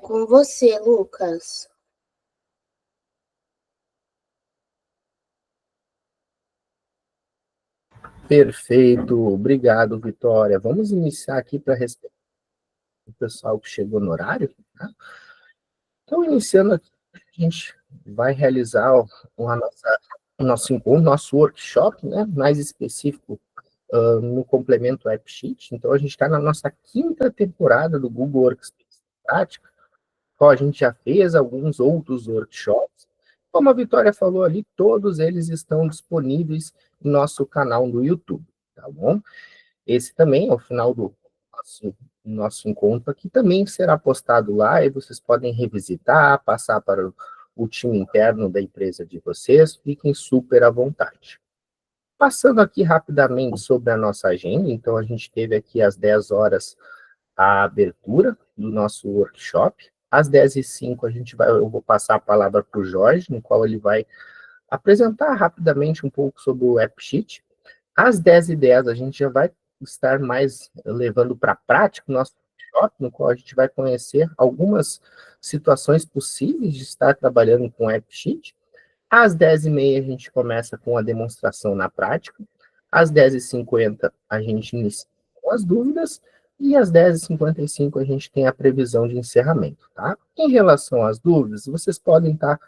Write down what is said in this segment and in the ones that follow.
com você, Lucas. Perfeito, obrigado, Vitória. Vamos iniciar aqui para respeitar o pessoal que chegou no horário, tá? Então, iniciando aqui, a gente vai realizar o nosso encontro, nosso workshop, né, mais específico no complemento AppSheet. Então, a gente está na nossa quinta temporada do Google Workspace Prática, qual a gente já fez alguns outros workshops. Como a Vitória falou ali, todos eles estão disponíveis no nosso canal no YouTube, tá bom? Esse também, ao final do nosso encontro aqui, também será postado lá e vocês podem revisitar, passar para o time interno da empresa de vocês, fiquem super à vontade. Passando aqui rapidamente sobre a nossa agenda, então a gente teve aqui às 10 horas a abertura do nosso workshop. Às 10h05 eu vou passar a palavra para o Jorge, no qual ele vai apresentar rapidamente um pouco sobre o AppSheet. Às 10h10 a gente já vai estar mais levando para a prática o nosso workshop, no qual a gente vai conhecer algumas situações possíveis de estar trabalhando com o AppSheet. Às 10h30 a gente começa com a demonstração na prática. Às 10h50 a gente inicia com as dúvidas. E às 10h55 a gente tem a previsão de encerramento, tá? Em relação às dúvidas, vocês podem estar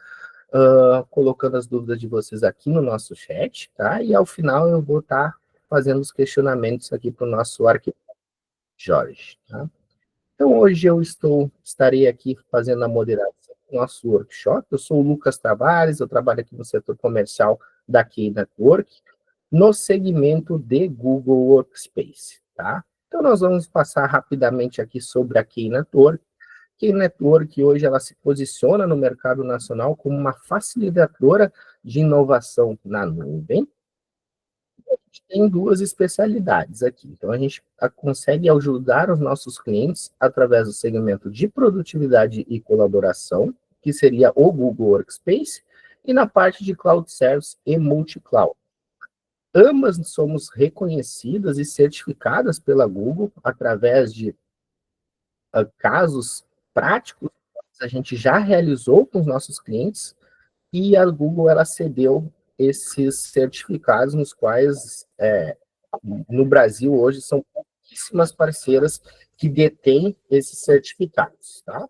colocando as dúvidas de vocês aqui no nosso chat, tá? E ao final eu vou estar fazendo os questionamentos aqui para o nosso arquiteto Jorge, tá? Então hoje eu estarei aqui fazendo a moderação do nosso workshop. Eu sou o Lucas Tavares, eu trabalho aqui no setor comercial da Key Network, no segmento de Google Workspace, tá? Então nós vamos passar rapidamente aqui sobre a Key Network. Key Network hoje ela se posiciona no mercado nacional como uma facilitadora de inovação na nuvem. A gente tem duas especialidades aqui. Então, a gente consegue ajudar os nossos clientes através do segmento de produtividade e colaboração, que seria o Google Workspace, e na parte de Cloud Service e Multi-Cloud. Ambas somos reconhecidas e certificadas pela Google através de casos práticos que a gente já realizou com os nossos clientes, e a Google ela cedeu esses certificados, nos quais no Brasil hoje são pouquíssimas parceiras que detêm esses certificados, tá?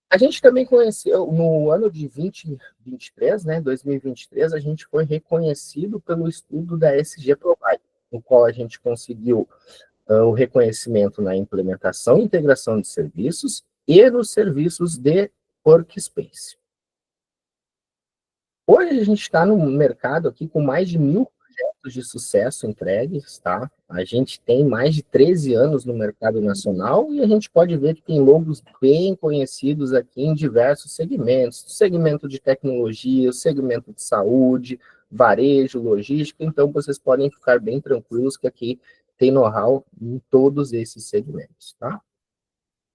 A gente também conheceu, no ano de 2023, né, 2023, a gente foi reconhecido pelo estudo da SG Provide, no qual a gente conseguiu o reconhecimento na implementação e integração de serviços e nos serviços de workspace. Hoje a gente está no mercado aqui com mais de 1.000 projetos de sucesso entregues, tá? A gente tem mais de 13 anos no mercado nacional e a gente pode ver que tem logos bem conhecidos aqui em diversos segmentos, segmento de tecnologia, segmento de saúde, varejo, logística, então vocês podem ficar bem tranquilos que aqui tem know-how em todos esses segmentos, tá?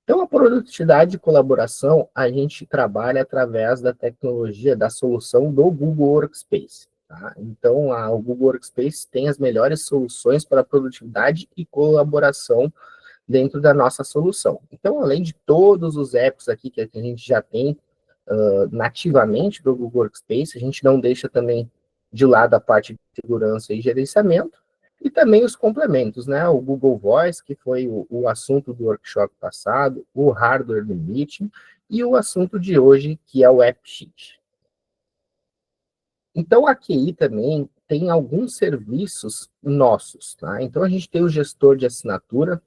Então, a produtividade e colaboração, a gente trabalha através da tecnologia, da solução do Google Workspace. Tá? Então, o Google Workspace tem as melhores soluções para produtividade e colaboração dentro da nossa solução. Então, além de todos os apps aqui que a gente já tem nativamente do Google Workspace, a gente não deixa também de lado a parte de segurança e gerenciamento, e também os complementos, né? O Google Voice, que foi o assunto do workshop passado, o hardware do meeting, e o assunto de hoje, que é o AppSheet. Então, a QI também tem alguns serviços nossos, tá? Então, a gente tem o gestor de assinatura,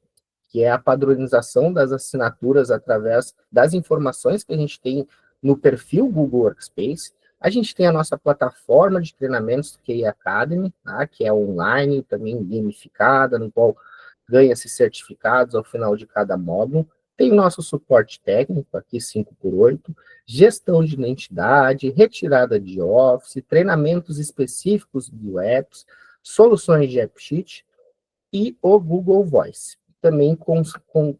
que é a padronização das assinaturas através das informações que a gente tem no perfil Google Workspace. A gente tem a nossa plataforma de treinamentos QI Academy, tá? Que é online, também gamificada, no qual ganha-se certificados ao final de cada módulo. Tem o nosso suporte técnico, aqui 5x8, gestão de identidade, retirada de Office, treinamentos específicos de apps, soluções de AppSheet e o Google Voice. Também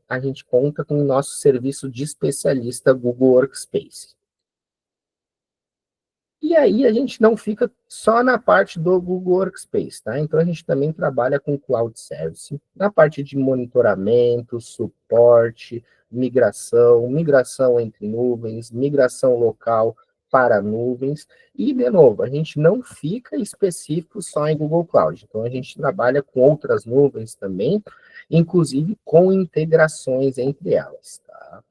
a gente conta com o nosso serviço de especialista Google Workspace. E aí a gente não fica só na parte do Google Workspace, tá? Então a gente também trabalha com Cloud Service, na parte de monitoramento, suporte, migração entre nuvens, migração local para nuvens, e, de novo, a gente não fica específico só em Google Cloud, então a gente trabalha com outras nuvens também, inclusive com integrações entre elas, tá?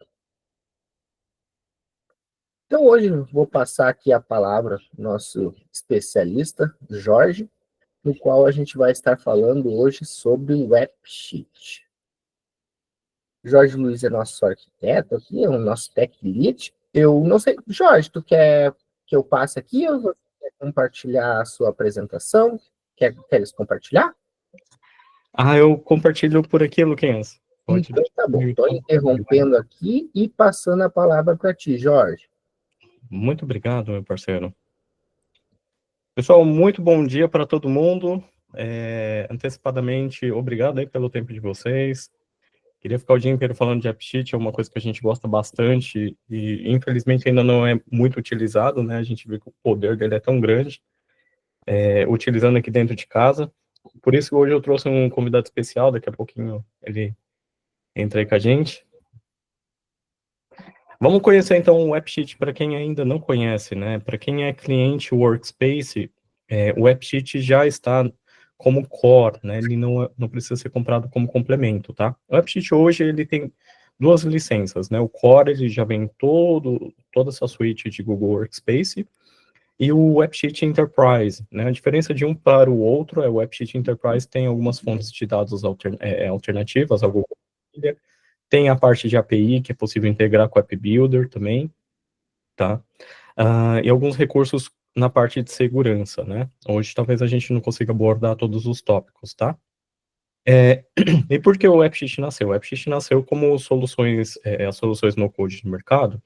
Então, hoje eu vou passar aqui a palavra ao nosso especialista, Jorge, no qual a gente vai estar falando hoje sobre o AppSheet. Jorge Luiz é nosso arquiteto aqui, é o nosso tech lead. Eu não sei, Jorge, tu quer que eu passe aqui ou você quer compartilhar a sua apresentação? Queres compartilhar? Eu compartilho por aqui, Luquinhas. Pode Então, deixar tá bom. comigo. Estou interrompendo aqui e passando a palavra para ti, Jorge. Muito obrigado, meu parceiro. Pessoal, muito bom dia para todo mundo. Antecipadamente, obrigado aí pelo tempo de vocês. Queria ficar o dia inteiro falando de AppSheet, é uma coisa que a gente gosta bastante e, infelizmente, ainda não é muito utilizado, né? A gente vê que o poder dele é tão grande, utilizando aqui dentro de casa. Por isso, hoje eu trouxe um convidado especial, daqui a pouquinho ele entra aí com a gente. Vamos conhecer então o AppSheet para quem ainda não conhece, né? Para quem é cliente Workspace, o AppSheet já está como core, né? Ele não precisa ser comprado como complemento, tá? O AppSheet hoje ele tem duas licenças, né? O core ele já vem toda essa suite de Google Workspace e o AppSheet Enterprise, né? A diferença de um para o outro é o AppSheet Enterprise tem algumas fontes de dados alternativas ao Google. Tem a parte de API, que é possível integrar com o App Builder também, tá? E alguns recursos na parte de segurança, né? Hoje talvez a gente não consiga abordar todos os tópicos, tá? E por que o AppSheet nasceu? O AppSheet nasceu como as soluções no-code no mercado,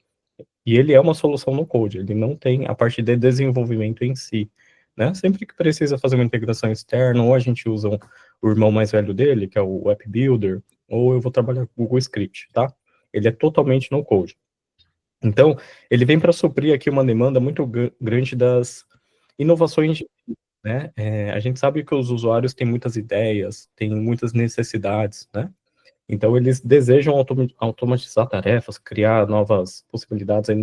e ele é uma solução no-code, ele não tem a parte de desenvolvimento em si, né? Sempre que precisa fazer uma integração externa, ou a gente usa o irmão mais velho dele, que é o App Builder, ou eu vou trabalhar com o Google Script, tá? Ele é totalmente no-code. Então, ele vem para suprir aqui uma demanda muito grande das inovações, né? A gente sabe que os usuários têm muitas ideias, têm muitas necessidades, né? Então, eles desejam automatizar tarefas, criar novas possibilidades aí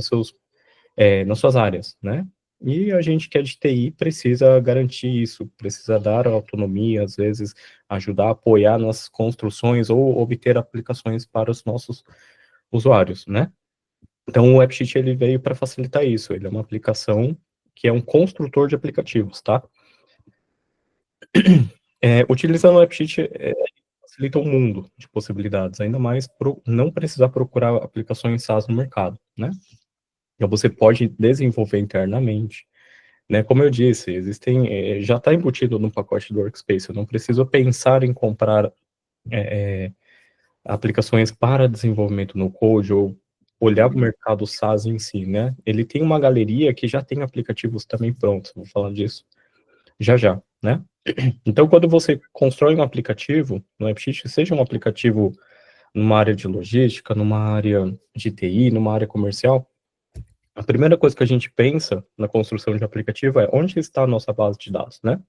nas suas áreas, né? E a gente que é de TI precisa garantir isso, precisa dar autonomia, às vezes ajudar a apoiar nas construções ou obter aplicações para os nossos usuários, né? Então, o AppSheet ele veio para facilitar isso. Ele é uma aplicação que é um construtor de aplicativos, tá? Utilizando o AppSheet, facilita um mundo de possibilidades, ainda mais não precisar procurar aplicações SaaS no mercado, né? Então, você pode desenvolver internamente, né? Como eu disse, já está embutido no pacote do Workspace. Eu não preciso pensar em comprar aplicações para desenvolvimento no code ou olhar para o mercado SaaS em si, né? Ele tem uma galeria que já tem aplicativos também prontos, vou falar disso já, né? Então, quando você constrói um aplicativo no AppSheet, seja um aplicativo numa área de logística, numa área de TI, numa área comercial, a primeira coisa que a gente pensa na construção de um aplicativo é onde está a nossa base de dados, né?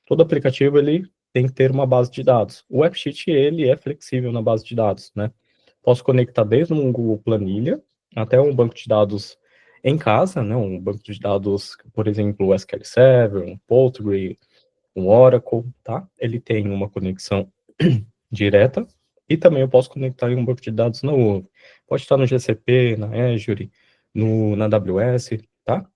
Todo aplicativo, ele tem que ter uma base de dados. O AppSheet, ele é flexível na base de dados, né? Posso conectar desde um Google Planilha até um banco de dados em casa, né? Um banco de dados, por exemplo, o SQL Server, um Postgre, um Oracle, tá? Ele tem uma conexão direta e também eu posso conectar em um banco de dados na nuvem. Pode estar no GCP, na Azure, na AWS, tá?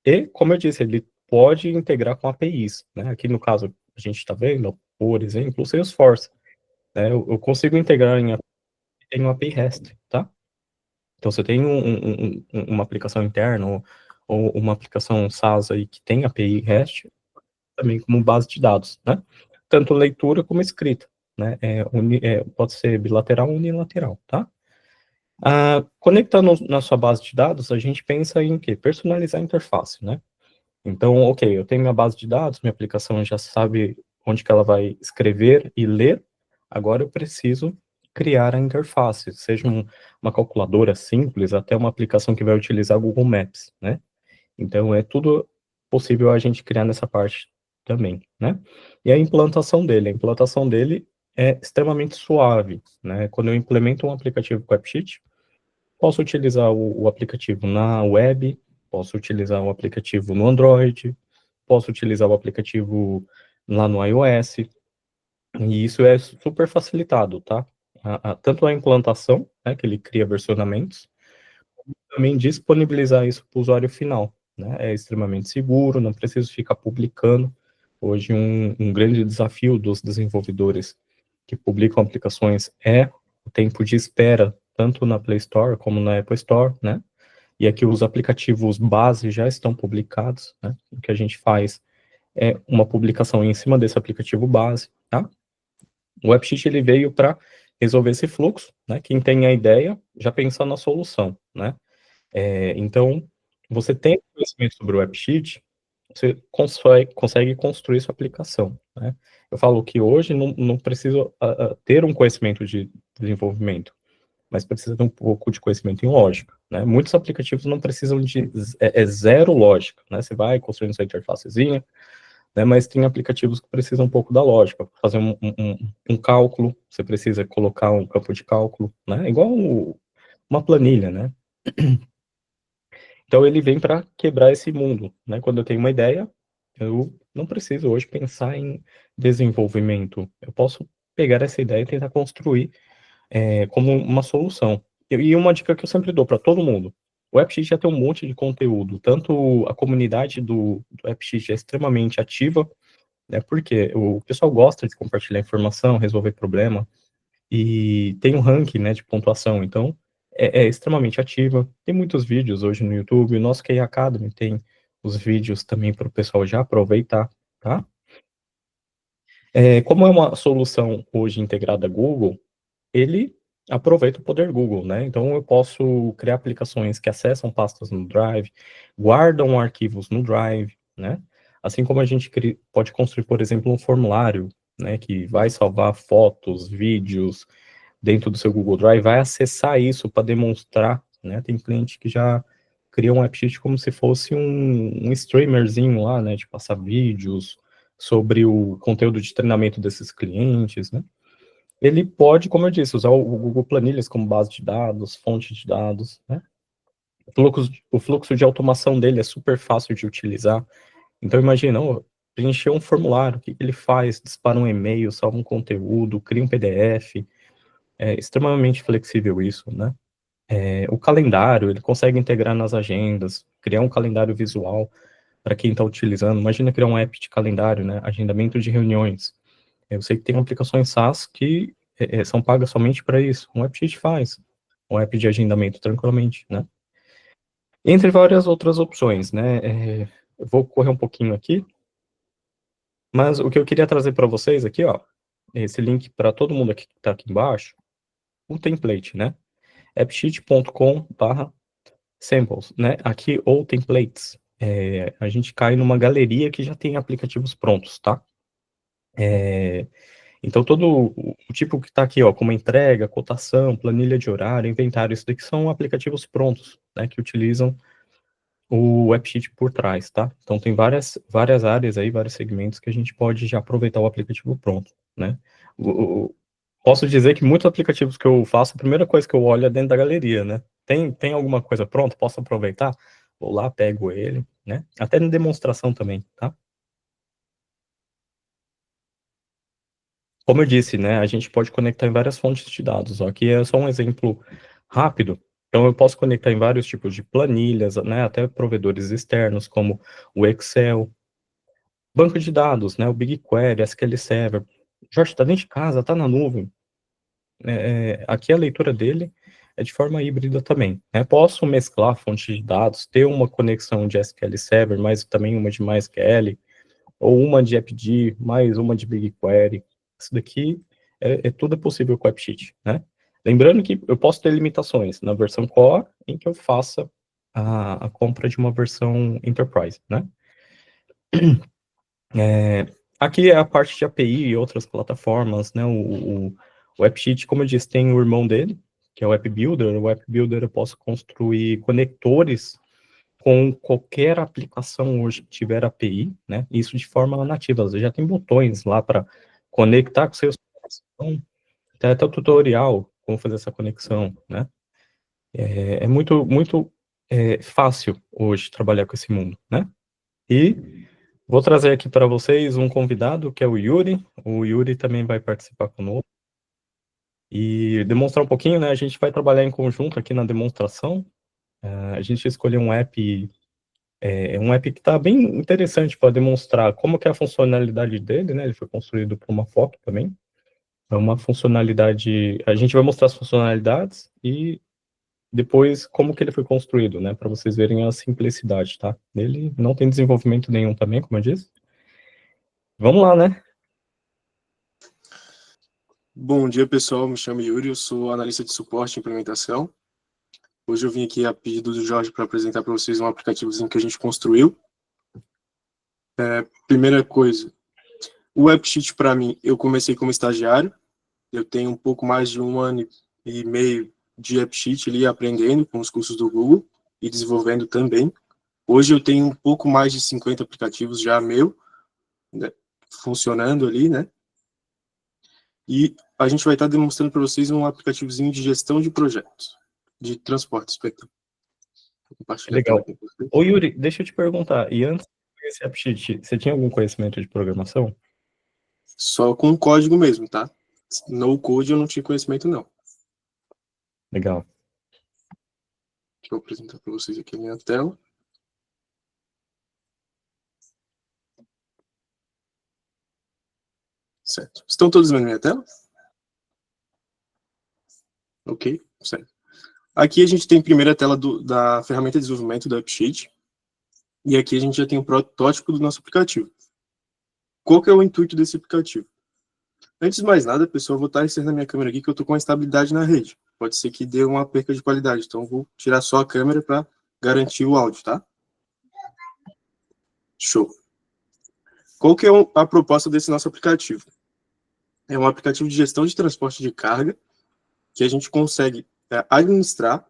E, como eu disse, ele pode integrar com APIs, né? Aqui no caso, a gente está vendo, por exemplo, o Salesforce, né? Eu consigo integrar em uma API REST, tá? Então, você tem uma aplicação interna ou uma aplicação SaaS aí que tem API REST, também como base de dados, né? Tanto leitura como escrita, né? Pode ser bilateral ou unilateral, tá? Conectando na sua base de dados, a gente pensa em quê? Personalizar a interface, né? Então, ok, eu tenho minha base de dados, minha aplicação já sabe onde que ela vai escrever e ler, agora eu preciso criar a interface, seja uma calculadora simples, até uma aplicação que vai utilizar Google Maps, né? Então, é tudo possível a gente criar nessa parte também, né? E a implantação dele é extremamente suave, né? Quando eu implemento um aplicativo com AppSheet, posso utilizar o aplicativo na web, posso utilizar o aplicativo no Android, posso utilizar o aplicativo lá no iOS, e isso é super facilitado, tá? Tanto a implantação, né, que ele cria versionamentos, também disponibilizar isso para o usuário final, né? É extremamente seguro, não preciso ficar publicando. Hoje, um grande desafio dos desenvolvedores que publicam aplicações é o tempo de espera, tanto na Play Store como na Apple Store, né? E aqui os aplicativos base já estão publicados, né? O que a gente faz é uma publicação em cima desse aplicativo base, tá? O AppSheet, ele veio para resolver esse fluxo, né? Quem tem a ideia já pensa na solução, né? Então, você tem conhecimento sobre o AppSheet, você consegue construir sua aplicação, né? Eu falo que hoje não preciso ter um conhecimento de desenvolvimento, mas precisa ter um pouco de conhecimento em lógica, né? Muitos aplicativos não precisam de zero lógica, né? Você vai construindo sua interfacezinha, né? Mas tem aplicativos que precisam um pouco da lógica, fazer um cálculo, você precisa colocar um campo de cálculo, né? Igual uma planilha, né? Então ele vem para quebrar esse mundo, né? Quando eu tenho uma ideia, eu não preciso hoje pensar em desenvolvimento. Eu posso pegar essa ideia e tentar construir como uma solução. E uma dica que eu sempre dou para todo mundo: o AppSheet já tem um monte de conteúdo, tanto a comunidade do AppSheet é extremamente ativa, né? Porque o pessoal gosta de compartilhar informação, resolver problema, e tem um ranking, né, de pontuação, então é extremamente ativa. Tem muitos vídeos hoje no YouTube, o nosso QI Academy tem os vídeos também para o pessoal já aproveitar, tá? Como é uma solução hoje integrada a Google, ele aproveita o poder Google, né? Então eu posso criar aplicações que acessam pastas no Drive, guardam arquivos no Drive, né? Assim como a gente pode construir, por exemplo, um formulário, né, que vai salvar fotos, vídeos, dentro do seu Google Drive, vai acessar isso para demonstrar, né? Tem cliente que já cria um AppSheet como se fosse um streamerzinho lá, né? De passar vídeos sobre o conteúdo de treinamento desses clientes, né? Ele pode, como eu disse, usar o Google Planilhas como base de dados, fonte de dados, né? O fluxo de automação dele é super fácil de utilizar. Então, imagina, preencher um formulário, o que ele faz? Dispara um e-mail, salva um conteúdo, cria um PDF. É extremamente flexível isso, né? O calendário, ele consegue integrar nas agendas, criar um calendário visual para quem está utilizando. Imagina criar um app de calendário, né? Agendamento de reuniões. Eu sei que tem aplicações SaaS que são pagas somente para isso. Um AppSheet faz um app de agendamento tranquilamente, né? Entre várias outras opções, né? Eu vou correr um pouquinho aqui, mas o que eu queria trazer para vocês aqui, ó, esse link para todo mundo aqui que está aqui embaixo, o template, né? appsheet.com/samples, né? Aqui, ou templates. A gente cai numa galeria que já tem aplicativos prontos, tá? Então, todo o tipo que está aqui, ó, como entrega, cotação, planilha de horário, inventário, isso daqui são aplicativos prontos, né, que utilizam o AppSheet por trás, tá? Então, tem várias áreas aí, vários segmentos que a gente pode já aproveitar o aplicativo pronto, né? Posso dizer que muitos aplicativos que eu faço, a primeira coisa que eu olho é dentro da galeria, né? Tem alguma coisa pronta? Posso aproveitar? Vou lá, pego ele, né? Até na demonstração também, tá? Como eu disse, né, a gente pode conectar em várias fontes de dados. Ó, aqui é só um exemplo rápido. Então, eu posso conectar em vários tipos de planilhas, né, até provedores externos, como o Excel, banco de dados, né, o BigQuery, SQL Server. Jorge, está dentro de casa, está na nuvem. Aqui a leitura dele é de forma híbrida também, né? Posso mesclar fontes de dados, ter uma conexão de SQL Server, mas também uma de MySQL, ou uma de AppD, mais uma de BigQuery. Isso daqui tudo é possível com o AppSheet, né? Lembrando que eu posso ter limitações na versão Core, em que eu faça a compra de uma versão Enterprise, né? Aqui é a parte de API e outras plataformas, né? O AppSheet, como eu disse, tem o irmão dele, que é o App Builder. O App Builder eu posso construir conectores com qualquer aplicação hoje que tiver API, né? Isso de forma nativa. Você já tem botões lá para conectar com seus. Tem até o tutorial como fazer essa conexão, né? É muito, muito fácil hoje trabalhar com esse mundo, né? E vou trazer aqui para vocês um convidado, que é o Yuri. O Yuri também vai participar conosco. E demonstrar um pouquinho, né? A gente vai trabalhar em conjunto aqui na demonstração. A gente escolheu um app que está bem interessante para demonstrar como que é a funcionalidade dele, né? Ele foi construído por uma foto também. É uma funcionalidade... A gente vai mostrar as funcionalidades e depois como que ele foi construído, né? Para vocês verem a simplicidade, tá? Ele não tem desenvolvimento nenhum também, como eu disse. Vamos lá, né? Bom dia, pessoal. Me chamo Yuri, eu sou analista de suporte e implementação. Hoje eu vim aqui a pedido do Jorge para apresentar para vocês um aplicativozinho que a gente construiu. Primeira coisa, o AppSheet, para mim, eu comecei como estagiário. Eu tenho um pouco mais de 1 ano e meio de AppSheet ali, aprendendo com os cursos do Google e desenvolvendo também. Hoje eu tenho um pouco mais de 50 aplicativos já meu, né, funcionando ali, né? E a gente vai estar demonstrando para vocês um aplicativozinho de gestão de projetos, de transporte, Vou compartilhar a tela Legal. com vocês. Ô, Yuri, deixa eu te perguntar. E antes de conhecer AppSheet, você tinha algum conhecimento de programação? Só com código mesmo, tá? No code eu não tinha conhecimento, não. Legal. Deixa eu apresentar para vocês aqui a minha tela. Certo. Estão todos vendo minha tela? Ok, certo. Aqui a gente tem a primeira tela da ferramenta de desenvolvimento do AppSheet. E aqui a gente já tem o protótipo do nosso aplicativo. Qual que é o intuito desse aplicativo? Antes de mais nada, pessoal, eu vou estar encerrando a minha câmera aqui, que eu estou com instabilidade na rede. Pode ser que dê uma perca de qualidade, então eu vou tirar só a câmera para garantir o áudio, tá? Show. Qual que é a proposta desse nosso aplicativo? É um aplicativo de gestão de transporte de carga, que a gente consegue administrar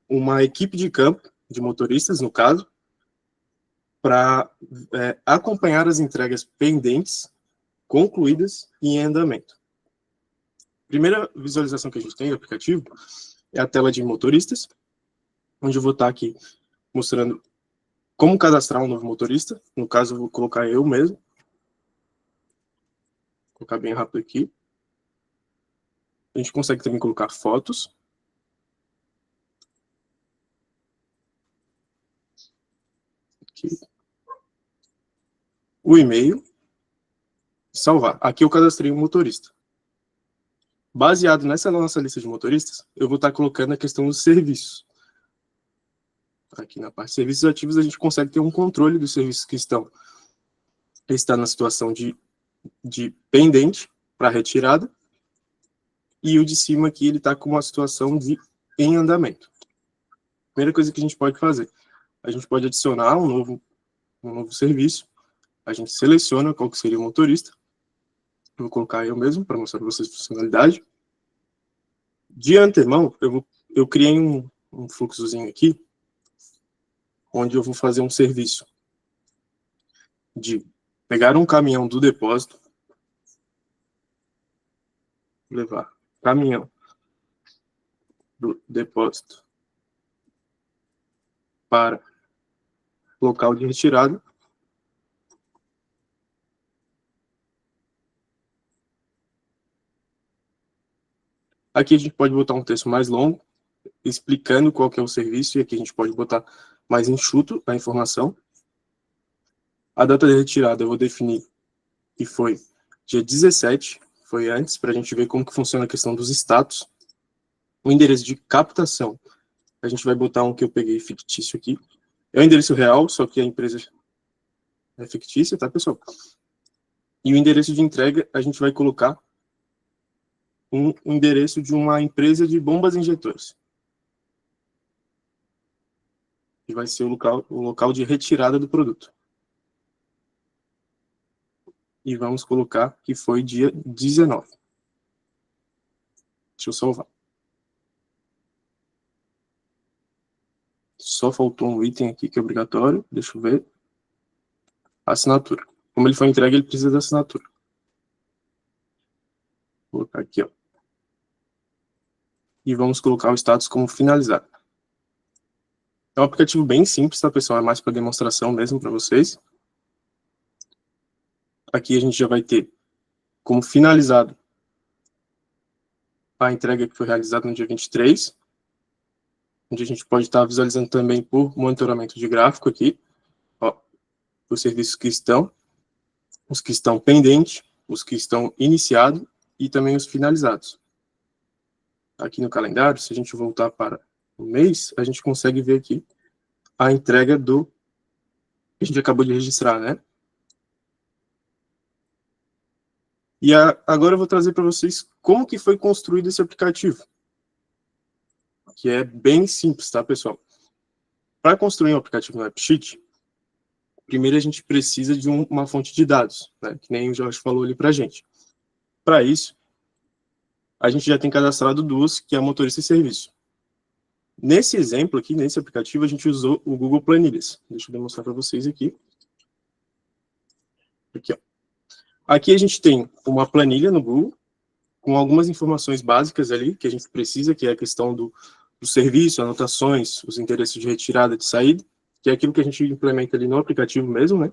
uma equipe de campo, de motoristas, no caso, para acompanhar as entregas pendentes, concluídas e em andamento. Primeira visualização que a gente tem do aplicativo é a tela de motoristas, onde eu vou estar aqui mostrando como cadastrar um novo motorista. No caso, eu vou colocar eu mesmo. Vou colocar bem rápido aqui. A gente consegue também colocar fotos. Aqui. O e-mail. Salvar. Aqui eu cadastrei um motorista. Baseado nessa nossa lista de motoristas, eu vou estar colocando a questão dos serviços. Aqui na parte de serviços ativos, a gente consegue ter um controle dos serviços que está na situação de pendente para retirada, e o de cima aqui ele está com uma situação de em andamento. Primeira coisa que a gente pode fazer, a gente pode adicionar um novo serviço, a gente seleciona qual que seria o motorista, vou colocar eu mesmo para mostrar para vocês a funcionalidade. De antemão, eu criei um fluxozinho aqui, onde eu vou fazer um serviço de pegar um caminhão do depósito, levar caminhão do depósito para local de retirada. Aqui a gente pode botar um texto mais longo, explicando qual que é o serviço, e aqui a gente pode botar mais enxuto a informação. A data de retirada eu vou definir que foi dia 17, foi antes, para a gente ver como que funciona a questão dos status. O endereço de captação, a gente vai botar um que eu peguei fictício aqui. É o endereço real, só que a empresa é fictícia, tá, pessoal? E o endereço de entrega, a gente vai colocar um endereço de uma empresa de bombas injetoras. Que vai ser o local de retirada do produto. E vamos colocar que foi dia 19. Deixa eu salvar. Só faltou um item aqui que é obrigatório. Deixa eu ver. Assinatura. Como ele foi entregue, ele precisa da assinatura. Vou colocar aqui, ó. E vamos colocar o status como finalizado. É um aplicativo bem simples, tá, pessoal? É mais para demonstração mesmo para vocês. Aqui a gente já vai ter como finalizado a entrega que foi realizada no dia 23, onde a gente pode estar visualizando também por monitoramento de gráfico aqui, ó, os serviços que estão, os que estão pendentes, os que estão iniciados e também os finalizados. Aqui no calendário, se a gente voltar para o mês, a gente consegue ver aqui a entrega do que a gente acabou de registrar, né? E agora eu vou trazer para vocês como que foi construído esse aplicativo, que é bem simples, tá, pessoal? Para construir um aplicativo no AppSheet, primeiro a gente precisa de uma fonte de dados, né, que nem o Jorge falou ali para a gente. Para isso, a gente já tem cadastrado duas, que é a motorista e serviço. Nesse exemplo aqui, nesse aplicativo, a gente usou o Google Planilhas. Deixa eu demonstrar para vocês aqui. Aqui, ó. Aqui a gente tem uma planilha no Google, com algumas informações básicas ali, que a gente precisa, que é a questão do serviço, anotações, os endereços de retirada e de saída, que é aquilo que a gente implementa ali no aplicativo mesmo, né?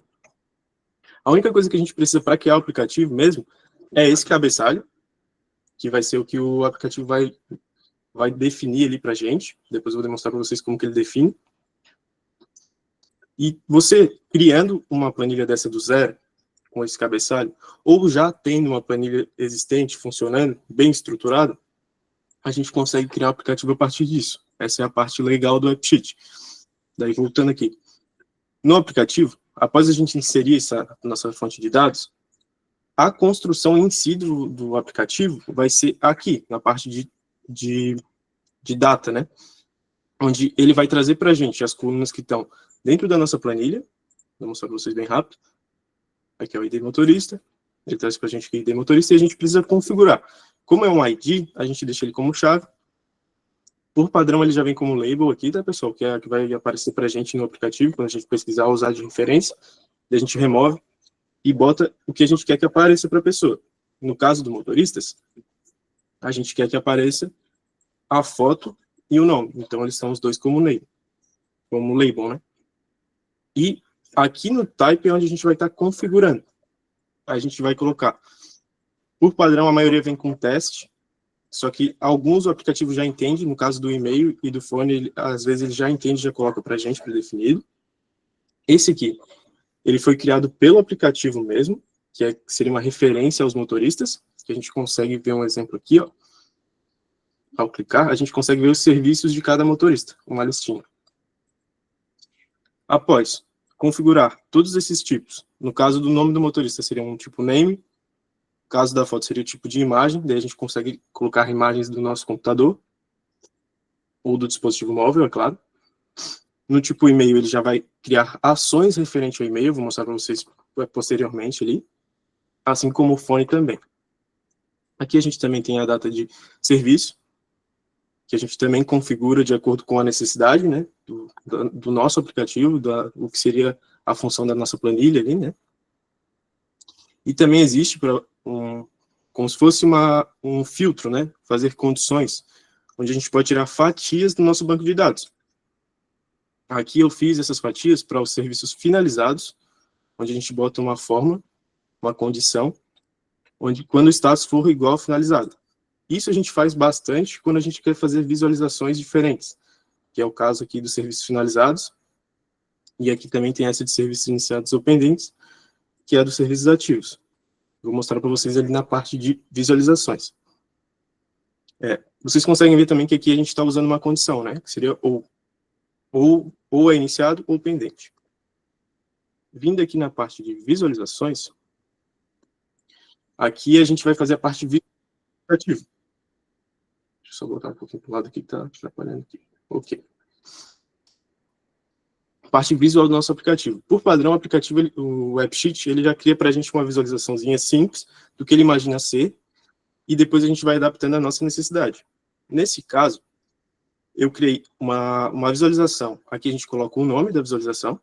A única coisa que a gente precisa para criar o aplicativo mesmo é esse cabeçalho, que vai ser o que o aplicativo vai definir ali para a gente. Depois eu vou demonstrar para vocês como que ele define. E você, criando uma planilha dessa do zero, com esse cabeçalho, ou já tendo uma planilha existente, funcionando, bem estruturada, a gente consegue criar o aplicativo a partir disso. Essa é a parte legal do AppSheet. Daí, voltando aqui. No aplicativo, após a gente inserir essa nossa fonte de dados, a construção em si do aplicativo vai ser aqui, na parte de data, né? Onde ele vai trazer para a gente as colunas que estão dentro da nossa planilha. Vou mostrar para vocês bem rápido. Aqui é o ID motorista, ele traz para a gente o ID motorista e a gente precisa configurar. Como é um ID, a gente deixa ele como chave. Por padrão, ele já vem como label aqui, tá, pessoal? Que é que vai aparecer para a gente no aplicativo, quando a gente pesquisar, usar de referência. Daí a gente remove e bota o que a gente quer que apareça para a pessoa. No caso do motoristas, a gente quer que apareça a foto e o nome. Então, eles são os dois como label, né? E aqui no type é onde a gente vai estar configurando. A gente vai colocar, por padrão, a maioria vem com teste, só que alguns aplicativos já entendem, no caso do e-mail e do fone, às vezes ele já entende, já coloca para a gente predefinido. Esse aqui, ele foi criado pelo aplicativo mesmo, que seria uma referência aos motoristas, que a gente consegue ver um exemplo aqui, ó. Ao clicar, a gente consegue ver os serviços de cada motorista, uma listinha. Após configurar todos esses tipos, no caso do nome do motorista seria um tipo name, no caso da foto seria o tipo de imagem, daí a gente consegue colocar imagens do nosso computador, ou do dispositivo móvel, é claro. No tipo e-mail, ele já vai criar ações referentes ao e-mail, vou mostrar para vocês posteriormente ali, assim como o fone também. Aqui a gente também tem a data de serviço, que a gente também configura de acordo com a necessidade, né, do nosso aplicativo, o que seria a função da nossa planilha ali, né. E também existe como se fosse um filtro, né, fazer condições, onde a gente pode tirar fatias do nosso banco de dados. Aqui eu fiz essas fatias para os serviços finalizados, onde a gente bota uma forma, uma condição, onde quando o status for igual ao finalizado. Isso a gente faz bastante quando a gente quer fazer visualizações diferentes, que é o caso aqui dos serviços finalizados, e aqui também tem essa de serviços iniciados ou pendentes, que é dos serviços ativos. Vou mostrar para vocês ali na parte de visualizações. Vocês conseguem ver também que aqui a gente está usando uma condição, né? Que seria ou é iniciado ou pendente. Vindo aqui na parte de visualizações, aqui a gente vai fazer a parte de aplicativo. Deixa eu só botar um pouquinho para o lado aqui que está atrapalhando aqui. Ok. Parte visual do nosso aplicativo. Por padrão, o aplicativo, o AppSheet, ele já cria para a gente uma visualizaçãozinha simples do que ele imagina ser, e depois a gente vai adaptando a nossa necessidade. Nesse caso, eu criei uma visualização. Aqui a gente coloca o nome da visualização,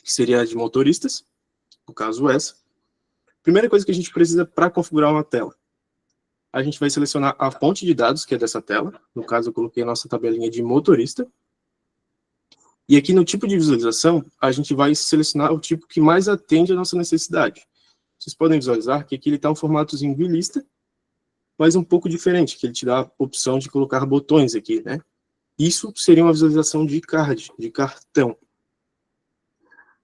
que seria a de motoristas, no caso essa. Primeira coisa que a gente precisa para configurar uma tela. A gente vai selecionar a fonte de dados, que é dessa tela. No caso, eu coloquei a nossa tabelinha de motorista. E aqui no tipo de visualização, a gente vai selecionar o tipo que mais atende à nossa necessidade. Vocês podem visualizar que aqui ele está um formatozinho de lista, mas um pouco diferente, que ele te dá a opção de colocar botões aqui, né? Isso seria uma visualização de card, de cartão.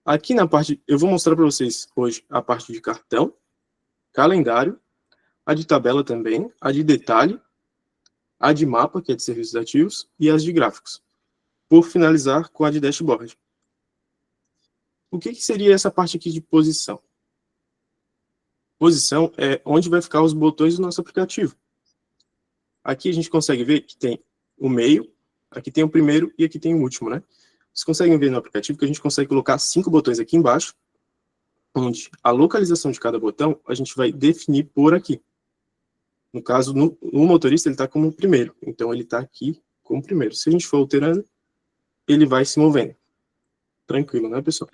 Aqui na parte, eu vou mostrar para vocês hoje a parte de cartão, calendário, a de tabela também, a de detalhe, a de mapa, que é de serviços ativos, e as de gráficos. Por finalizar com a de dashboard. O que seria essa parte aqui de posição? Posição é onde vai ficar os botões do nosso aplicativo. Aqui a gente consegue ver que tem o meio, aqui tem o primeiro e aqui tem o último, né? Vocês conseguem ver no aplicativo que a gente consegue colocar 5 botões aqui embaixo, onde a localização de cada botão a gente vai definir por aqui. No caso, no motorista, ele está como o primeiro. Então, ele está aqui como o primeiro. Se a gente for alterando, ele vai se movendo. Tranquilo, né, pessoal?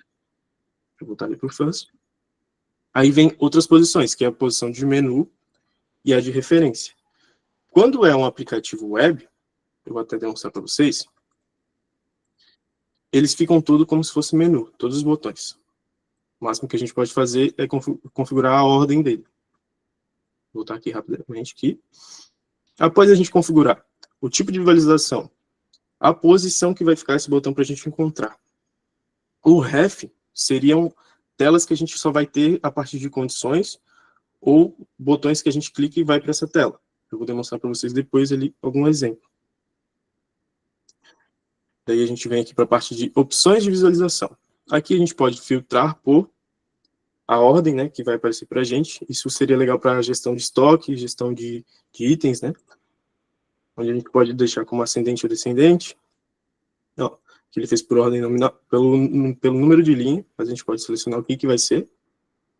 Vou voltar ali para o Fãs. Aí vem outras posições, que é a posição de menu e a de referência. Quando é um aplicativo web, eu vou até demonstrar para vocês, eles ficam tudo como se fosse menu, todos os botões. O máximo que a gente pode fazer é configurar a ordem dele. Vou voltar aqui rapidamente aqui. Após a gente configurar o tipo de visualização, a posição que vai ficar esse botão para a gente encontrar. O ref seriam telas que a gente só vai ter a partir de condições ou botões que a gente clica e vai para essa tela. Eu vou demonstrar para vocês depois ali algum exemplo. Daí a gente vem aqui para a parte de opções de visualização. Aqui a gente pode filtrar por a ordem, né, que vai aparecer para a gente. Isso seria legal para a gestão de estoque, gestão de itens, né? Onde a gente pode deixar como ascendente ou descendente. Ó, que ele fez por ordem nominal, pelo número de linha, mas a gente pode selecionar o que vai ser.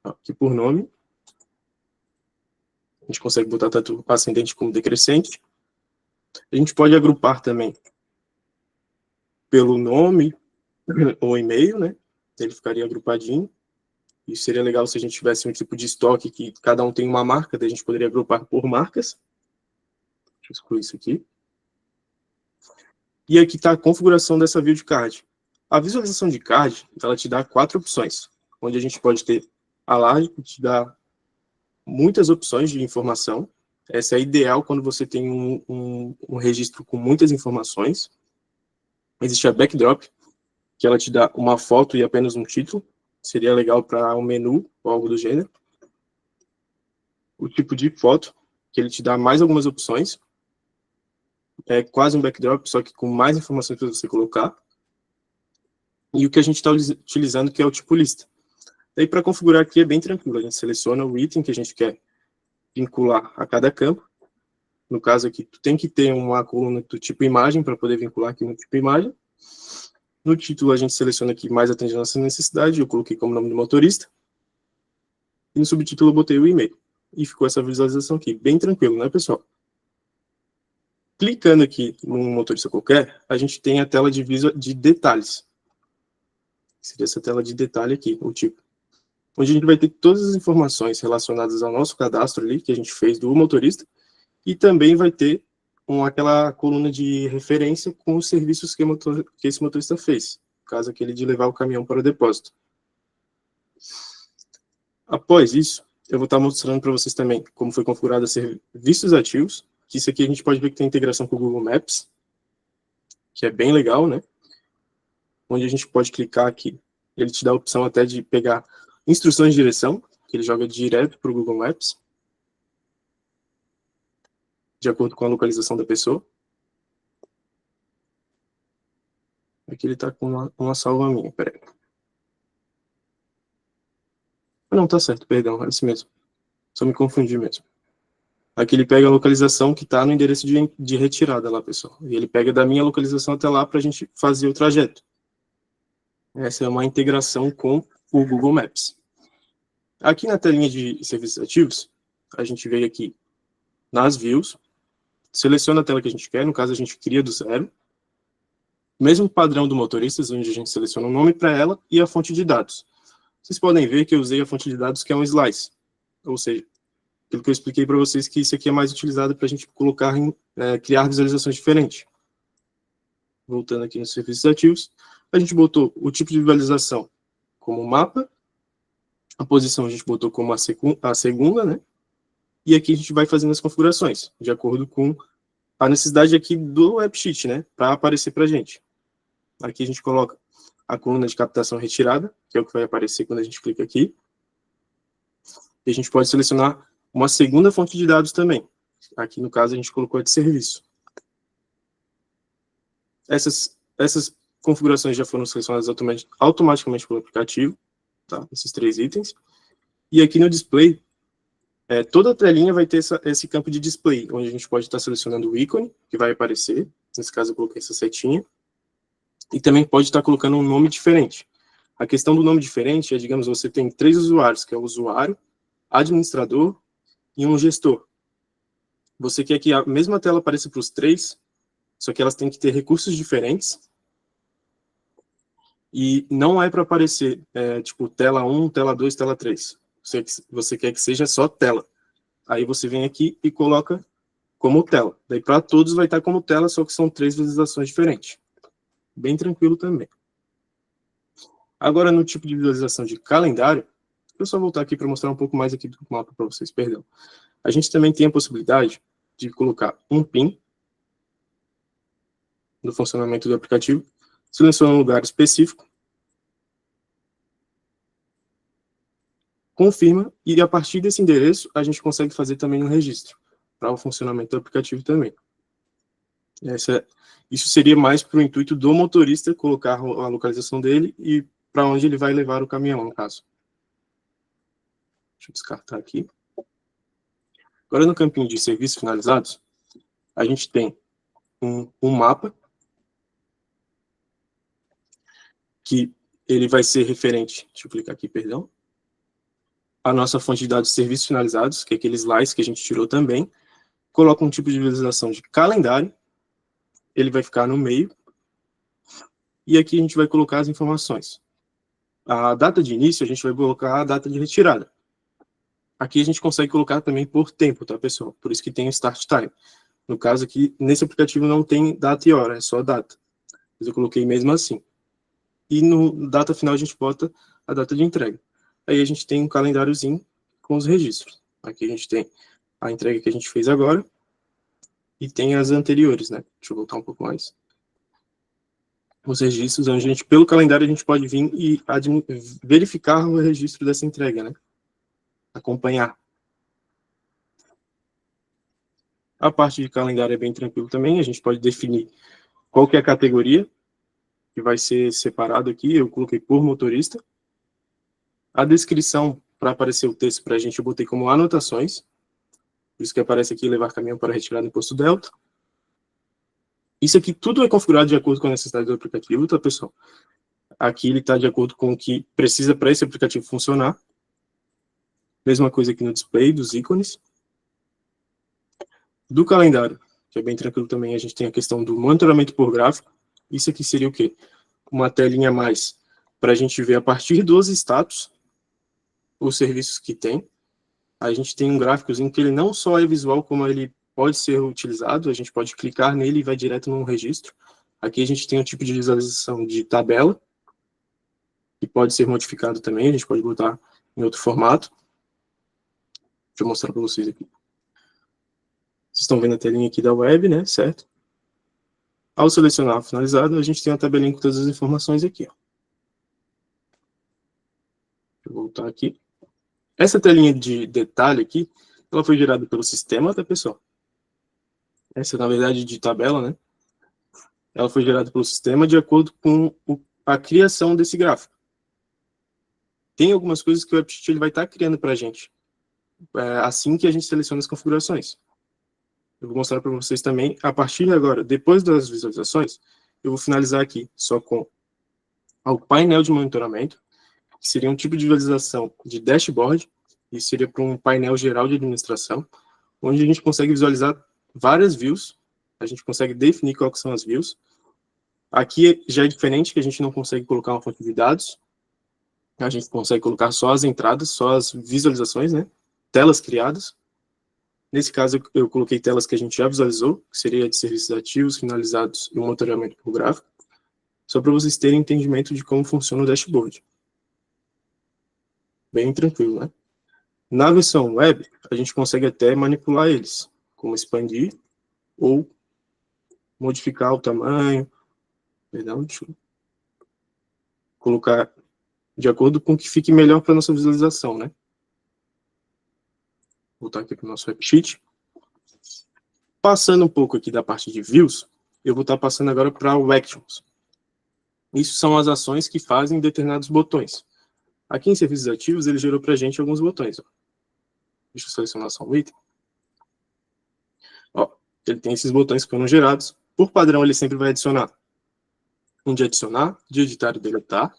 Ó, aqui por nome. A gente consegue botar tanto ascendente como decrescente. A gente pode agrupar também pelo nome ou e-mail, né? Ele ficaria agrupadinho. Isso seria legal se a gente tivesse um tipo de estoque que cada um tem uma marca, daí a gente poderia agrupar por marcas. Deixa eu excluir isso aqui. E aqui está a configuração dessa view de card. A visualização de card, ela te dá 4 opções, onde a gente pode ter a laje, que te dá muitas opções de informação. Essa é ideal quando você tem um registro com muitas informações. Existe a backdrop, que ela te dá uma foto e apenas um título. Seria legal para um menu ou algo do gênero. O tipo de foto, que ele te dá mais algumas opções. É quase um backdrop, só que com mais informações para você colocar. E o que a gente está utilizando, que é o tipo lista. Daí, para configurar aqui, é bem tranquilo. A gente seleciona o item que a gente quer vincular a cada campo. No caso aqui, tu tem que ter uma coluna do tipo imagem para poder vincular aqui no tipo imagem. No título, a gente seleciona aqui mais atende a nossa necessidade. Eu coloquei como nome do motorista. E no subtítulo, eu botei o e-mail. E ficou essa visualização aqui. Bem tranquilo, né, pessoal? Clicando aqui num motorista qualquer, a gente tem a tela de detalhes. Seria essa tela de detalhe aqui, o tipo. Onde a gente vai ter todas as informações relacionadas ao nosso cadastro ali, que a gente fez do motorista. E também vai ter aquela coluna de referência com os serviços que esse motorista fez, caso aquele de levar o caminhão para o depósito. Após isso, eu vou estar mostrando para vocês também como foi configurado serviços ativos, que isso aqui a gente pode ver que tem integração com o Google Maps, que é bem legal, né? Onde a gente pode clicar aqui, ele te dá a opção até de pegar instruções de direção, que ele joga direto para o Google Maps, de acordo com a localização da pessoa. Aqui ele está com uma salva minha, peraí. Não, tá certo, perdão, é isso mesmo. Só me confundi mesmo. Aqui ele pega a localização que está no endereço de retirada lá, pessoal. E ele pega da minha localização até lá para a gente fazer o trajeto. Essa é uma integração com o Google Maps. Aqui na telinha de serviços ativos, a gente veio aqui nas views, seleciona a tela que a gente quer, no caso a gente cria do zero. Mesmo padrão do Motoristas, onde a gente seleciona o nome para ela e a fonte de dados. Vocês podem ver que eu usei a fonte de dados que é um slice. Ou seja, aquilo que eu expliquei para vocês, que isso aqui é mais utilizado para a gente colocar criar visualizações diferentes. Voltando aqui nos serviços ativos, a gente botou o tipo de visualização como mapa, a posição a gente botou como a segunda, né? E aqui a gente vai fazendo as configurações, de acordo com a necessidade aqui do AppSheet, né? Para aparecer para a gente. Aqui a gente coloca a coluna de captação retirada, que é o que vai aparecer quando a gente clica aqui. E a gente pode selecionar uma segunda fonte de dados também. Aqui, no caso, a gente colocou a de serviço. Essas configurações já foram selecionadas automaticamente pelo aplicativo, tá? Esses 3 itens. E aqui no display, toda a telinha vai ter esse campo de display, onde a gente pode estar selecionando o ícone, que vai aparecer. Nesse caso, eu coloquei essa setinha. E também pode estar colocando um nome diferente. A questão do nome diferente é, digamos, você tem 3 usuários, que é o usuário, administrador e um gestor. Você quer que a mesma tela apareça para os 3, só que elas têm que ter recursos diferentes. E não é para aparecer, tipo, tela 1, tela 2, tela 3. Você quer que seja só tela. Aí você vem aqui e coloca como tela. Daí para todos vai estar como tela, só que são 3 visualizações diferentes. Bem tranquilo também. Agora, no tipo de visualização de calendário, eu só voltar aqui para mostrar um pouco mais aqui do mapa para vocês, perdão. A gente também tem a possibilidade de colocar um PIN no funcionamento do aplicativo, seleciona um lugar específico, confirma, e a partir desse endereço a gente consegue fazer também um registro para o funcionamento do aplicativo também. Isso seria mais para o intuito do motorista colocar a localização dele e para onde ele vai levar o caminhão, no caso. Deixa eu descartar aqui. Agora, no campinho de serviços finalizados, a gente tem um mapa que ele vai ser referente, deixa eu clicar aqui, perdão, a nossa fonte de dados de serviços finalizados, que é aquele slice que a gente tirou também, coloca um tipo de visualização de calendário, ele vai ficar no meio, e aqui a gente vai colocar as informações. A data de início, a gente vai colocar a data de retirada. Aqui a gente consegue colocar também por tempo, tá, pessoal? Por isso que tem o Start Time. No caso aqui, nesse aplicativo não tem data e hora, é só data. Mas eu coloquei mesmo assim. E no data final a gente bota a data de entrega. Aí a gente tem um calendáriozinho com os registros. Aqui a gente tem a entrega que a gente fez agora e tem as anteriores, né? Deixa eu voltar um pouco mais. Os registros, onde a gente, pelo calendário, a gente pode vir e verificar o registro dessa entrega, né? Acompanhar. A parte de calendário é bem tranquilo também, a gente pode definir qual que é a categoria que vai ser separado aqui, eu coloquei por motorista. A descrição, para aparecer o texto para a gente, eu botei como anotações, por isso que aparece aqui, levar caminhão para retirar no imposto Delta. Isso aqui tudo é configurado de acordo com a necessidade do aplicativo, tá, pessoal? Aqui ele está de acordo com o que precisa para esse aplicativo funcionar. Mesma coisa aqui no display dos ícones. Do calendário, que é bem tranquilo também, a gente tem a questão do monitoramento por gráfico. Isso aqui seria o quê? Uma telinha a mais para a gente ver a partir dos status os serviços que tem. A gente tem um gráficozinho que ele não só é visual, como ele pode ser utilizado. A gente pode clicar nele e vai direto no registro. Aqui a gente tem um tipo de visualização de tabela, que pode ser modificado também. A gente pode botar em outro formato. Deixa eu mostrar para vocês aqui. Vocês estão vendo a telinha aqui da web, né? Certo? Ao selecionar finalizado, a gente tem a tabelinha com todas as informações aqui. Ó. Deixa eu voltar aqui. Essa telinha de detalhe aqui, ela foi gerada pelo sistema, tá, pessoal? Essa, na verdade, de tabela, né? Ela foi gerada pelo sistema de acordo com a criação desse gráfico. Tem algumas coisas que o AppSheet ele vai estar criando para a gente, assim que a gente seleciona as configurações. Eu vou mostrar para vocês também, a partir de agora, depois das visualizações, eu vou finalizar aqui só com o painel de monitoramento, que seria um tipo de visualização de dashboard, e seria para um painel geral de administração, onde a gente consegue visualizar várias views, a gente consegue definir quais são as views. Aqui já é diferente, que a gente não consegue colocar uma fonte de dados, a gente consegue colocar só as entradas, só as visualizações, né? Telas criadas. Nesse caso, eu coloquei telas que a gente já visualizou, que seria de serviços ativos, finalizados e o monitoramento por gráfico, só para vocês terem entendimento de como funciona o dashboard. Bem tranquilo, né? Na versão web, a gente consegue até manipular eles, como expandir ou modificar o tamanho, perdão, deixa eu colocar de acordo com o que fique melhor para a nossa visualização, né? Vou voltar aqui para o nosso AppSheet. Passando um pouco aqui da parte de views, eu vou estar passando agora para o Actions. Isso são as ações que fazem determinados botões. Aqui em serviços ativos, ele gerou para a gente alguns botões. Ó. Deixa eu selecionar só um item. Ó, ele tem esses botões que foram gerados. Por padrão, ele sempre vai adicionar um de adicionar, de editar e deletar.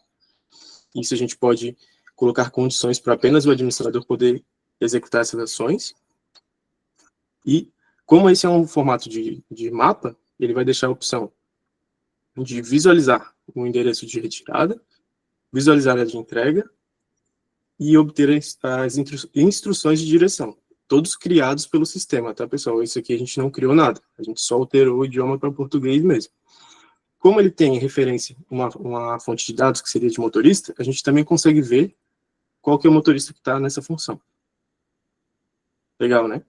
Isso a gente pode colocar condições para apenas o administrador poder executar essas ações. E, como esse é um formato de mapa, ele vai deixar a opção de visualizar o endereço de retirada, visualizar a de entrega e obter as instruções de direção. Todos criados pelo sistema, tá, pessoal? Isso aqui a gente não criou nada. A gente só alterou o idioma para português mesmo. Como ele tem referência uma fonte de dados que seria de motorista, a gente também consegue ver qual que é o motorista que está nessa função. Legal, né?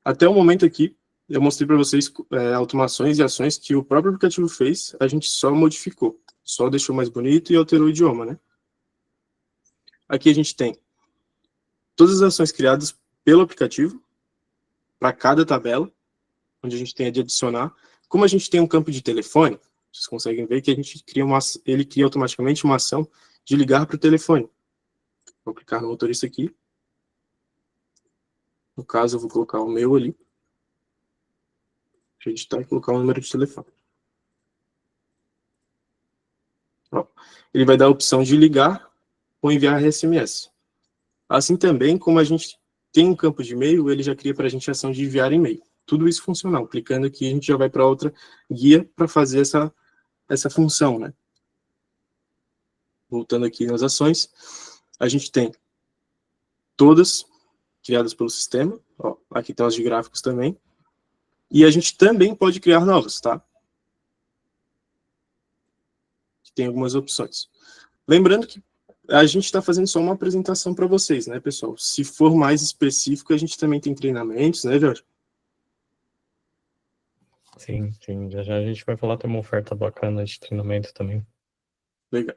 Até o momento aqui, eu mostrei para vocês automações e ações que o próprio aplicativo fez, a gente só modificou. Só deixou mais bonito e alterou o idioma, né? Aqui a gente tem todas as ações criadas pelo aplicativo, para cada tabela, onde a gente tem a de adicionar. Como a gente tem um campo de telefone, vocês conseguem ver que a gente ele cria automaticamente uma ação de ligar para o telefone. Vou clicar no motorista aqui. No caso, eu vou colocar o meu ali. Deixa eu editar e colocar o número de telefone. Ó, ele vai dar a opção de ligar ou enviar SMS. Assim também, como a gente tem um campo de e-mail, ele já cria para a gente a ação de enviar e-mail. Tudo isso funcional. Clicando aqui, a gente já vai para outra guia para fazer essa função, né? Voltando aqui nas ações, a gente tem todas criadas pelo sistema. Ó, aqui estão as de gráficos também. E a gente também pode criar novas, tá? Tem algumas opções. Lembrando que a gente está fazendo só uma apresentação para vocês, né, pessoal? Se for mais específico, a gente também tem treinamentos, né, Jorge? Sim, sim. Já já a gente vai falar, tem uma oferta bacana de treinamento também. Legal.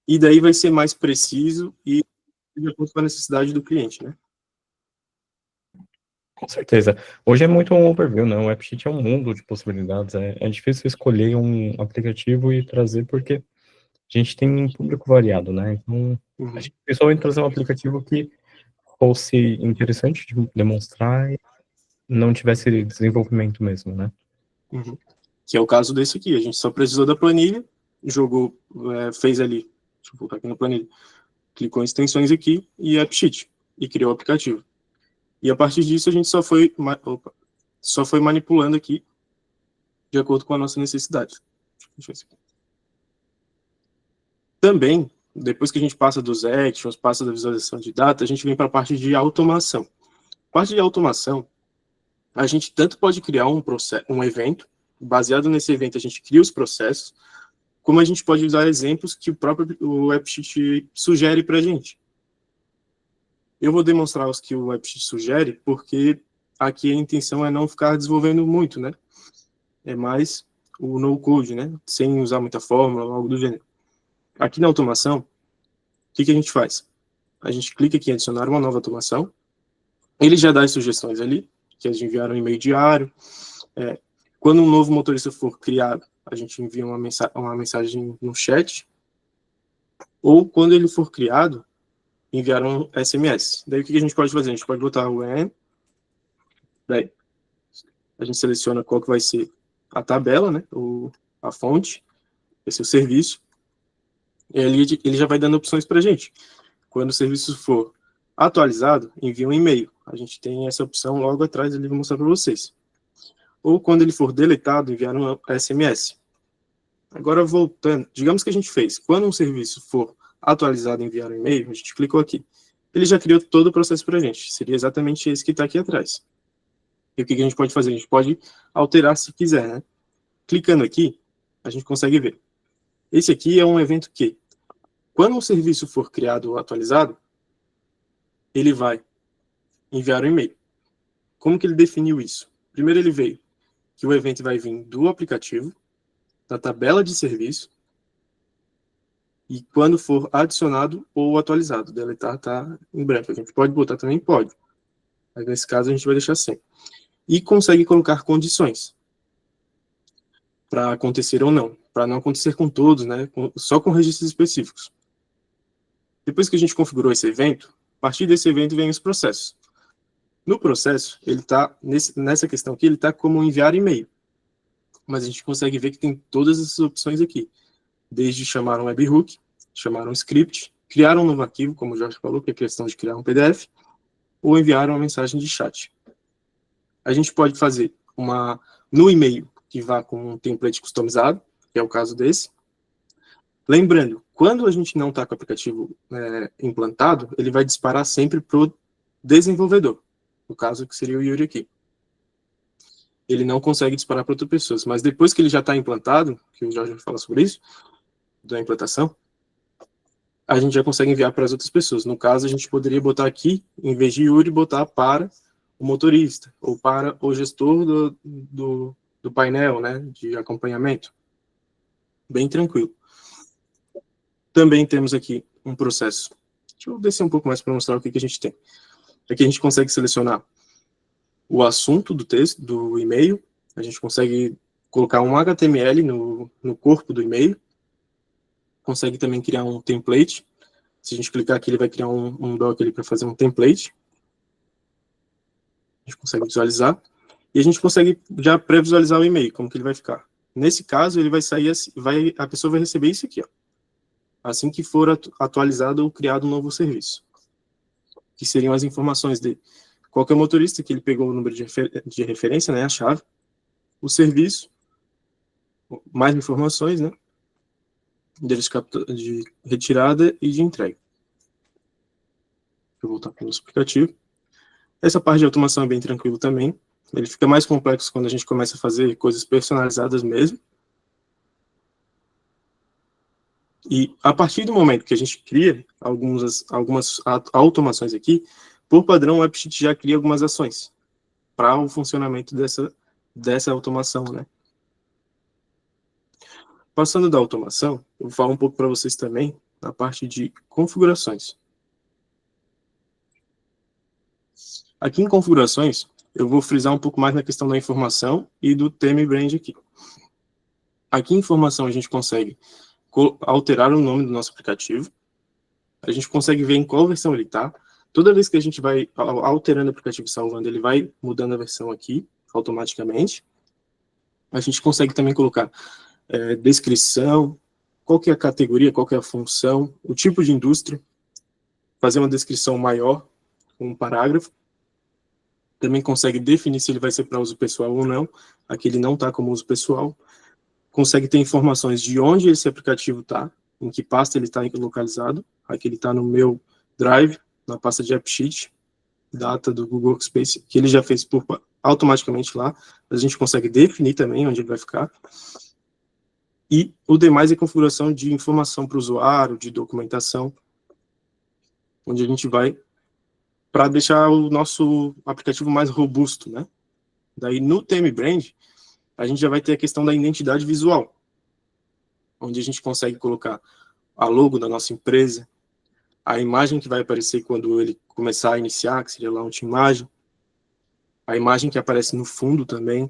E daí vai ser mais preciso e de acordo com a necessidade do cliente, né? Com certeza. Hoje é muito um overview, né? O AppSheet é um mundo de possibilidades. É difícil escolher um aplicativo e trazer, porque a gente tem um público variado, né? Então, a gente pensou em trazer um aplicativo que fosse interessante de demonstrar e não tivesse desenvolvimento mesmo, né? Uhum. Que é o caso desse aqui. A gente só precisou da planilha, jogou, fez ali, deixa eu voltar aqui na planilha, clicou em extensões aqui e AppSheet, e criou o aplicativo. E a partir disso a gente só foi manipulando aqui de acordo com a nossa necessidade. Deixa eu ver aqui. Também, depois que a gente passa dos actions, passa da visualização de data, a gente vem para a parte de automação. A parte de automação, a gente tanto pode criar um evento, baseado nesse evento a gente cria os processos, como a gente pode usar exemplos que o AppSheet sugere para a gente. Eu vou demonstrar os que o AppSheet sugere, porque aqui a intenção é não ficar desenvolvendo muito, né? É mais o no-code, né? Sem usar muita fórmula ou algo do gênero. Aqui na automação, o que a gente faz? A gente clica aqui em adicionar uma nova automação. Ele já dá as sugestões ali, que a gente enviar um e-mail diário. Quando um novo motorista for criado, a gente envia uma mensagem no chat. Ou quando ele for criado, enviar um SMS. Daí o que a gente pode fazer? A gente pode botar o when, daí a gente seleciona qual que vai ser a tabela, né? A fonte, esse é o serviço. E ali ele já vai dando opções para a gente. Quando o serviço for atualizado, envia um e-mail. a gente tem essa opção logo atrás, ali vou mostrar para vocês. Ou quando ele for deletado, enviar um SMS. Agora, voltando, digamos que a gente fez, quando um serviço for atualizado e enviar um e-mail, a gente clicou aqui. Ele já criou todo o processo para a gente, seria exatamente esse que está aqui atrás. E o que a gente pode fazer? A gente pode alterar se quiser, né? Clicando aqui, a gente consegue ver. Esse aqui é um evento que, quando um serviço for criado ou atualizado, ele vai enviar um e-mail. Como que ele definiu isso? Primeiro ele veio que o evento vai vir do aplicativo, da tabela de serviço, e quando for adicionado ou atualizado. Deletar está em branco. A gente pode botar também? Pode. Mas nesse caso a gente vai deixar sem. E consegue colocar condições para acontecer ou não. Para não acontecer com todos, né? Só com registros específicos. Depois que a gente configurou esse evento, a partir desse evento vem os processos. No processo, ele está, nessa questão aqui, ele está como enviar e-mail. Mas a gente consegue ver que tem todas essas opções aqui. Desde chamar um webhook, chamar um script, criar um novo arquivo, como o Jorge falou, que é a questão de criar um PDF, ou enviar uma mensagem de chat. A gente pode fazer no e-mail que vá com um template customizado, que é o caso desse. Lembrando, quando a gente não está com o aplicativo implantado, ele vai disparar sempre para o desenvolvedor. No caso, que seria o Yuri aqui. Ele não consegue disparar para outras pessoas. Mas depois que ele já está implantado, que o Jorge vai falar sobre isso, da implantação, a gente já consegue enviar para as outras pessoas. No caso, a gente poderia botar aqui, em vez de Yuri, botar para o motorista, ou para o gestor do painel, né, de acompanhamento. Bem tranquilo. Também temos aqui um processo. Deixa eu descer um pouco mais para mostrar o que a gente tem. Aqui a gente consegue selecionar o assunto do texto, do e-mail. A gente consegue colocar um HTML no corpo do e-mail. Consegue também criar um template. Se a gente clicar aqui, ele vai criar um doc ali para fazer um template. A gente consegue visualizar. E a gente consegue já pré-visualizar o e-mail, como que ele vai ficar. Nesse caso, ele vai sair, a pessoa vai receber isso aqui, ó, assim que for atualizado ou criado um novo serviço. Que seriam as informações de qual que é o motorista, que ele pegou o número de referência, né, a chave, o serviço, mais informações, né, endereço de retirada e de entrega. Vou voltar para o nosso aplicativo. Essa parte de automação é bem tranquilo também. Ele fica mais complexo quando a gente começa a fazer coisas personalizadas mesmo. E a partir do momento que a gente cria algumas automações aqui, por padrão o AppSheet já cria algumas ações para o funcionamento dessa automação, né? Passando da automação, eu vou falar um pouco para vocês também na parte de configurações. Aqui em configurações, eu vou frisar um pouco mais na questão da informação e do theme brand aqui. Aqui em informação a gente consegue alterar o nome do nosso aplicativo. A gente consegue ver em qual versão ele está. Toda vez que a gente vai alterando o aplicativo e salvando, ele vai mudando a versão aqui, automaticamente. A gente consegue também colocar descrição, qual que é a categoria, qual que é a função, o tipo de indústria, fazer uma descrição maior, com um parágrafo. Também consegue definir se ele vai ser para uso pessoal ou não. Aqui ele não está como uso pessoal. Consegue ter informações de onde esse aplicativo está, em que pasta ele está localizado. Aqui ele está no meu Drive, na pasta de AppSheet, data do Google Workspace, que ele já fez automaticamente lá. A gente consegue definir também onde ele vai ficar. E o demais é configuração de informação para o usuário, de documentação, onde a gente vai para deixar o nosso aplicativo mais robusto, né? Daí no Theme Brand, a gente já vai ter a questão da identidade visual, onde a gente consegue colocar a logo da nossa empresa, a imagem que vai aparecer quando ele começar a iniciar, que seria a launch imagem, a imagem que aparece no fundo também,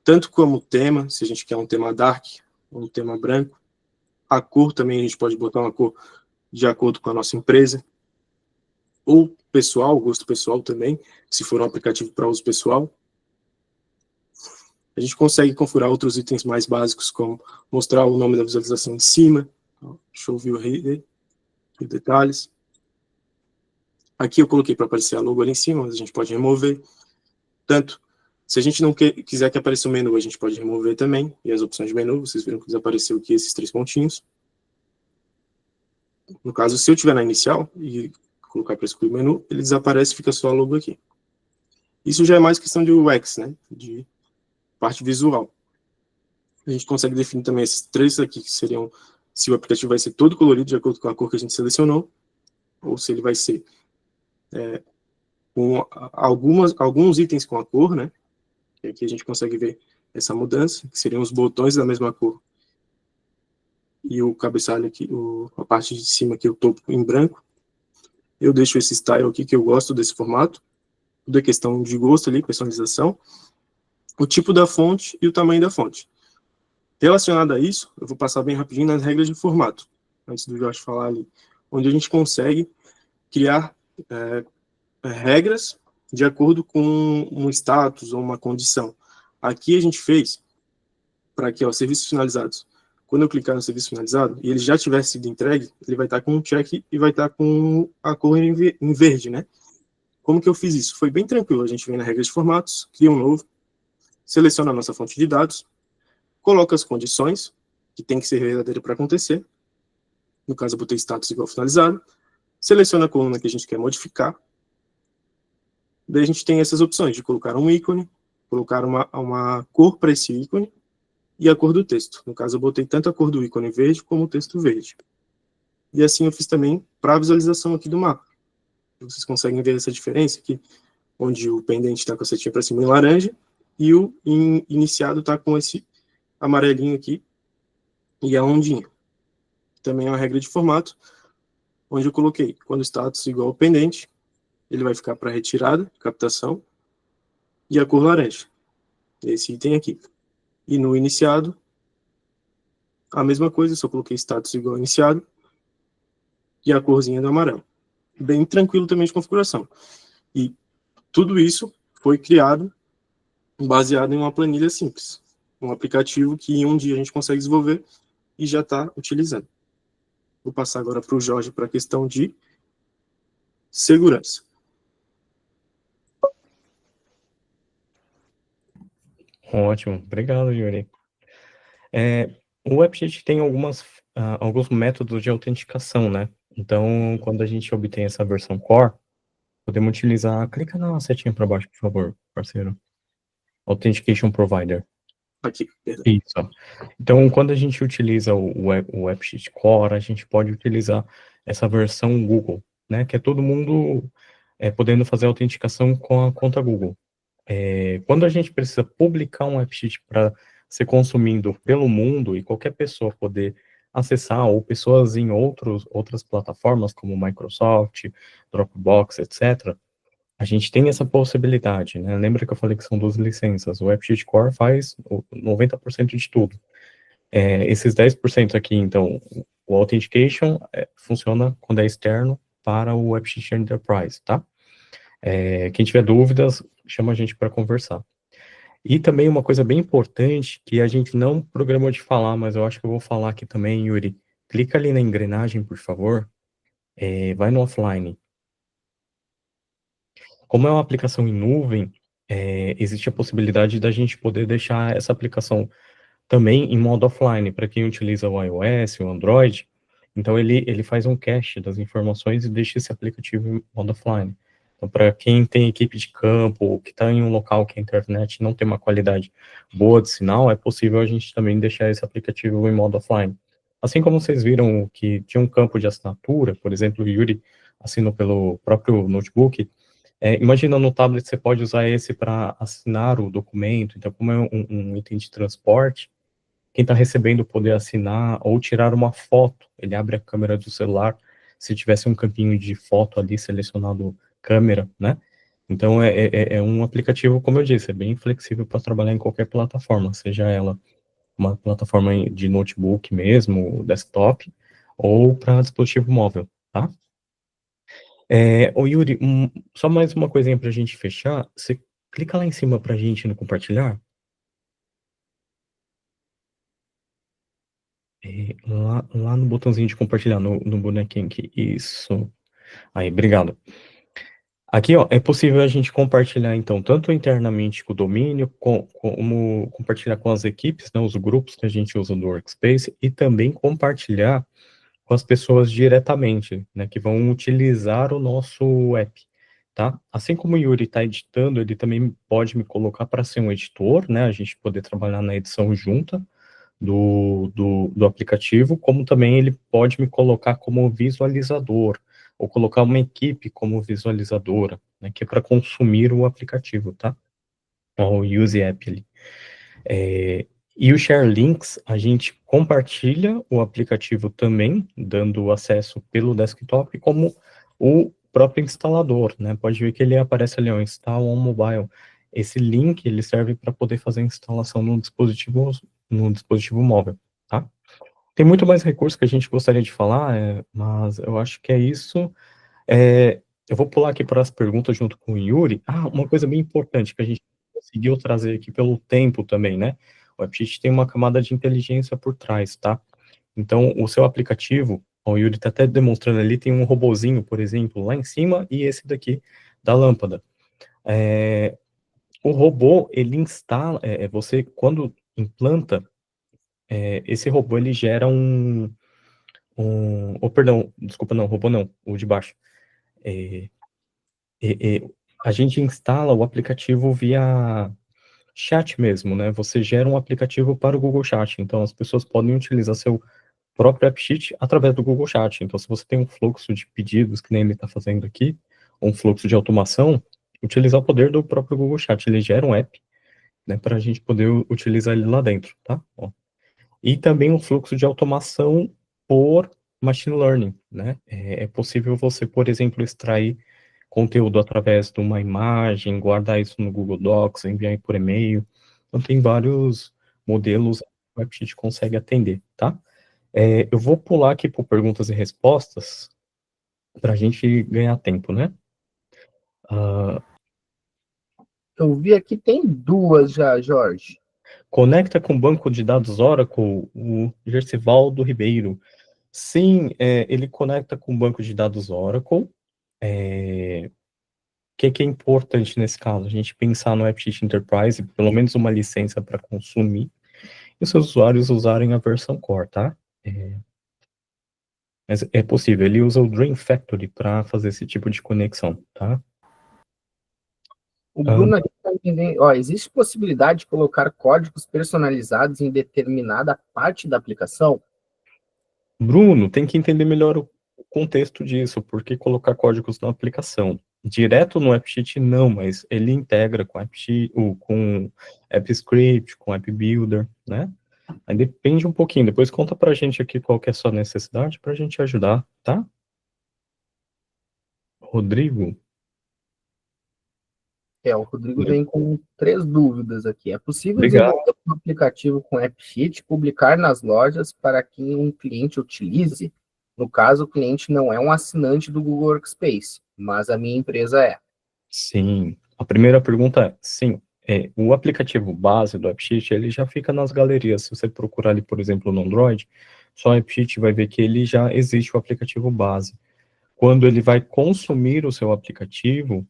tanto como tema, se a gente quer um tema dark, um tema branco, a cor também, a gente pode botar uma cor de acordo com a nossa empresa, ou pessoal, gosto pessoal também, se for um aplicativo para uso pessoal. A gente consegue configurar outros itens mais básicos, como mostrar o nome da visualização em cima, deixa eu ver os detalhes. Aqui eu coloquei para aparecer a logo ali em cima, mas a gente pode remover. Tanto, se a gente não quiser que apareça o menu, a gente pode remover também. E as opções de menu, vocês viram que desapareceu aqui esses 3 pontinhos. No caso, se eu tiver na inicial e colocar para excluir o menu, ele desaparece e fica só a logo aqui. Isso já é mais questão de UX, né? De parte visual. A gente consegue definir também esses 3 aqui, que seriam se o aplicativo vai ser todo colorido, de acordo com a cor que a gente selecionou, ou se ele vai ser com alguns itens com a cor, né? E aqui a gente consegue ver essa mudança, que seriam os botões da mesma cor. E o cabeçalho aqui, a parte de cima aqui, o topo em branco. Eu deixo esse style aqui, que eu gosto desse formato. Tudo é questão de gosto ali, personalização. O tipo da fonte e o tamanho da fonte. Relacionado a isso, eu vou passar bem rapidinho nas regras de formato, antes do Jorge falar ali, onde a gente consegue criar regras de acordo com um status ou uma condição. Aqui a gente fez para aqui, ó, serviços finalizados. Quando eu clicar no serviço finalizado e ele já tiver sido entregue, ele vai estar com um check e vai estar com a cor em verde, né? Como que eu fiz isso? Foi bem tranquilo. A gente vem na regra de formatos, cria um novo, seleciona a nossa fonte de dados, coloca as condições, que tem que ser verdadeira para acontecer. No caso, eu botei status igual finalizado. Seleciona a coluna que a gente quer modificar. Daí a gente tem essas opções de colocar um ícone, colocar uma cor para esse ícone e a cor do texto. No caso, eu botei tanto a cor do ícone verde como o texto verde. E assim eu fiz também para a visualização aqui do mapa. Vocês conseguem ver essa diferença aqui, onde o pendente está com a setinha para cima em laranja e o iniciado está com esse amarelinho aqui e a ondinha. Também é uma regra de formato, onde eu coloquei quando o status igual ao pendente, ele vai ficar para retirada, captação, e a cor laranja. Esse item aqui. E no iniciado, a mesma coisa, só coloquei status igual ao iniciado, e a corzinha do amarelo. Bem tranquilo também de configuração. E tudo isso foi criado baseado em uma planilha simples. Um aplicativo que em um dia a gente consegue desenvolver e já está utilizando. Vou passar agora para o Jorge para a questão de segurança. Ótimo, obrigado, Yuri. O WebKit tem alguns métodos de autenticação, né? Então, quando a gente obtém essa versão core, podemos utilizar... Clica na setinha para baixo, por favor, parceiro. Authentication Provider. Aqui, perdão. Isso. Então, quando a gente utiliza o WebKit Core, a gente pode utilizar essa versão Google, né? Que é todo mundo podendo fazer autenticação com a conta Google. Quando a gente precisa publicar um AppSheet para ser consumido pelo mundo e qualquer pessoa poder acessar, ou pessoas em outras plataformas, como Microsoft, Dropbox, etc., a gente tem essa possibilidade, né? Lembra que eu falei que são 2 licenças. O AppSheet Core faz 90% de tudo. Esses 10% aqui, então, o Authentication funciona quando é externo para o AppSheet Enterprise, tá? Quem tiver dúvidas, chama a gente para conversar. E também uma coisa bem importante, que a gente não programou de falar, mas eu acho que eu vou falar aqui também, Yuri. Clica ali na engrenagem, por favor. Vai no offline. Como é uma aplicação em nuvem, existe a possibilidade da gente poder deixar essa aplicação também em modo offline, para quem utiliza o iOS, o Android. Então, ele faz um cache das informações e deixa esse aplicativo em modo offline. Então, para quem tem equipe de campo, que está em um local que a internet não tem uma qualidade boa de sinal, é possível a gente também deixar esse aplicativo em modo offline. Assim como vocês viram que tinha um campo de assinatura, por exemplo, o Yuri assinou pelo próprio notebook, imagina no tablet você pode usar esse para assinar o documento, então como é um item de transporte, quem está recebendo poder assinar ou tirar uma foto, ele abre a câmera do celular, se tivesse um campinho de foto ali selecionado câmera, né? Então é um aplicativo, como eu disse, é bem flexível para trabalhar em qualquer plataforma, seja ela uma plataforma de notebook mesmo, desktop, ou para dispositivo móvel, tá? Ô Yuri, só mais uma coisinha para a gente fechar, você clica lá em cima para a gente no compartilhar. Lá no botãozinho de compartilhar, no bonequinho aqui. Isso. Aí, obrigado. Aqui, ó, é possível a gente compartilhar, então, tanto internamente com o domínio, como compartilhar com as equipes, né, os grupos que a gente usa no Workspace, e também compartilhar com as pessoas diretamente, né, que vão utilizar o nosso app, tá? Assim como o Yuri está editando, ele também pode me colocar para ser um editor, né, a gente poder trabalhar na edição junta do aplicativo, como também ele pode me colocar como visualizador, ou colocar uma equipe como visualizadora, né, que é para consumir o aplicativo, tá? O Use App ali. E o Share Links, a gente compartilha o aplicativo também, dando acesso pelo desktop, como o próprio instalador, né? Pode ver que ele aparece ali, ó, Install on Mobile. Esse link, ele serve para poder fazer a instalação no dispositivo móvel, tá? Tem muito mais recursos que a gente gostaria de falar, mas eu acho que é isso. Eu vou pular aqui para as perguntas junto com o Yuri. Uma coisa bem importante que a gente conseguiu trazer aqui pelo tempo também, né? O AppSheet tem uma camada de inteligência por trás, tá? Então, o seu aplicativo, ó, o Yuri está até demonstrando ali, tem um robozinho, por exemplo, lá em cima, e esse daqui da lâmpada. O robô, ele instala, você, quando implanta, esse robô, ele gera perdão, desculpa, não, robô não, o de baixo. A gente instala o aplicativo via chat mesmo, né? Você gera um aplicativo para o Google Chat, então as pessoas podem utilizar seu próprio AppSheet através do Google Chat. Então, se você tem um fluxo de pedidos, que nem ele está fazendo aqui, um fluxo de automação, utilizar o poder do próprio Google Chat. Ele gera um app, né, para a gente poder utilizar ele lá dentro, tá? Ó. E também um fluxo de automação por machine learning, né? É possível você, por exemplo, extrair conteúdo através de uma imagem, guardar isso no Google Docs, enviar por e-mail. Então, tem vários modelos que o AppSheet consegue atender, tá? Eu vou pular aqui por perguntas e respostas para a gente ganhar tempo, né? Eu vi aqui, tem duas já, Jorge. Conecta com o banco de dados Oracle, o Gercivaldo Ribeiro. Sim, ele conecta com o banco de dados Oracle. O que é importante nesse caso? A gente pensar no AppSheet Enterprise, pelo menos uma licença para consumir, e os seus usuários usarem a versão Core, tá? Mas é possível, ele usa o Dream Factory para fazer esse tipo de conexão, tá? O Bruno aqui está entendendo. Ó, existe possibilidade de colocar códigos personalizados em determinada parte da aplicação? Bruno, tem que entender melhor o contexto disso, porque colocar códigos na aplicação. Direto no AppSheet, não, mas ele integra com AppSheet, com AppScript, com App Builder, né? Aí depende um pouquinho. Depois conta pra gente aqui qual que é a sua necessidade pra gente ajudar, tá? Rodrigo? O Rodrigo vem com 3 dúvidas aqui. É possível Obrigado. desenvolver um aplicativo com AppSheet, publicar nas lojas para que um cliente utilize? No caso, o cliente não é um assinante do Google Workspace, mas a minha empresa é. Sim. A primeira pergunta é, sim, o aplicativo base do AppSheet, ele já fica nas galerias. Se você procurar ali, por exemplo, no Android, só o AppSheet vai ver que ele já existe o aplicativo base. Quando ele vai consumir o seu aplicativo,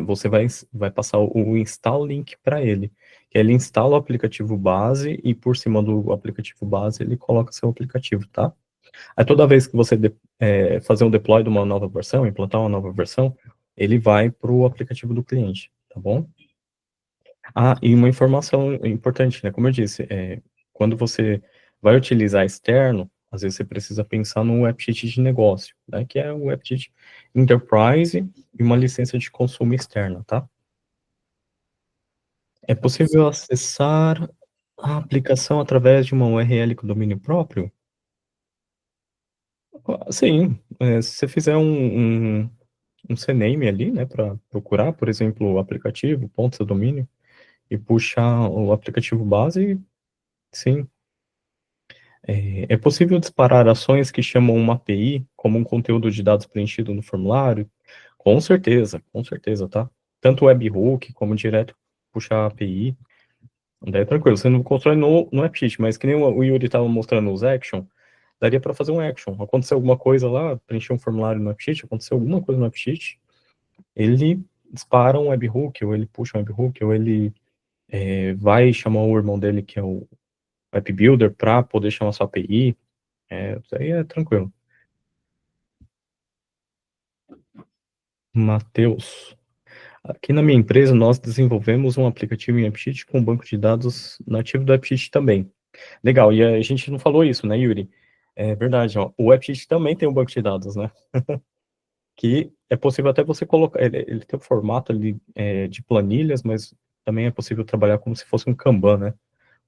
você vai passar o install link para ele. Que ele instala o aplicativo base e por cima do aplicativo base ele coloca seu aplicativo, tá? Aí toda vez que você fazer um deploy de uma nova versão, implantar uma nova versão, ele vai para o aplicativo do cliente, tá bom? E uma informação importante, né? Como eu disse, quando você vai utilizar externo, às vezes você precisa pensar no AppSheet de negócio, né? Que é o AppSheet Enterprise e uma licença de consumo externa, tá? É possível acessar a aplicação através de uma URL com domínio próprio? Sim, se você fizer um CNAME ali, né, para procurar, por exemplo, o aplicativo, ponto seu domínio, e puxar o aplicativo base, sim. É possível disparar ações que chamam uma API como um conteúdo de dados preenchido no formulário? Com certeza, tá? Tanto webhook como direto puxar a API. Daí é tranquilo, você não constrói no AppSheet, mas que nem o Yuri estava mostrando os action, daria para fazer um action. Aconteceu alguma coisa lá, preencher um formulário no AppSheet, aconteceu alguma coisa no AppSheet, ele dispara um webhook, ou ele puxa um webhook, ou ele vai chamar o irmão dele, que é o App Builder, para poder chamar sua API. Isso aí é tranquilo. Matheus. Aqui na minha empresa, nós desenvolvemos um aplicativo em AppSheet com banco de dados nativo do AppSheet também. Legal, e a gente não falou isso, né, Yuri? É verdade, ó, o AppSheet também tem um banco de dados, né? Que é possível até você colocar, ele tem o formato ali de planilhas, mas também é possível trabalhar como se fosse um Kanban, né?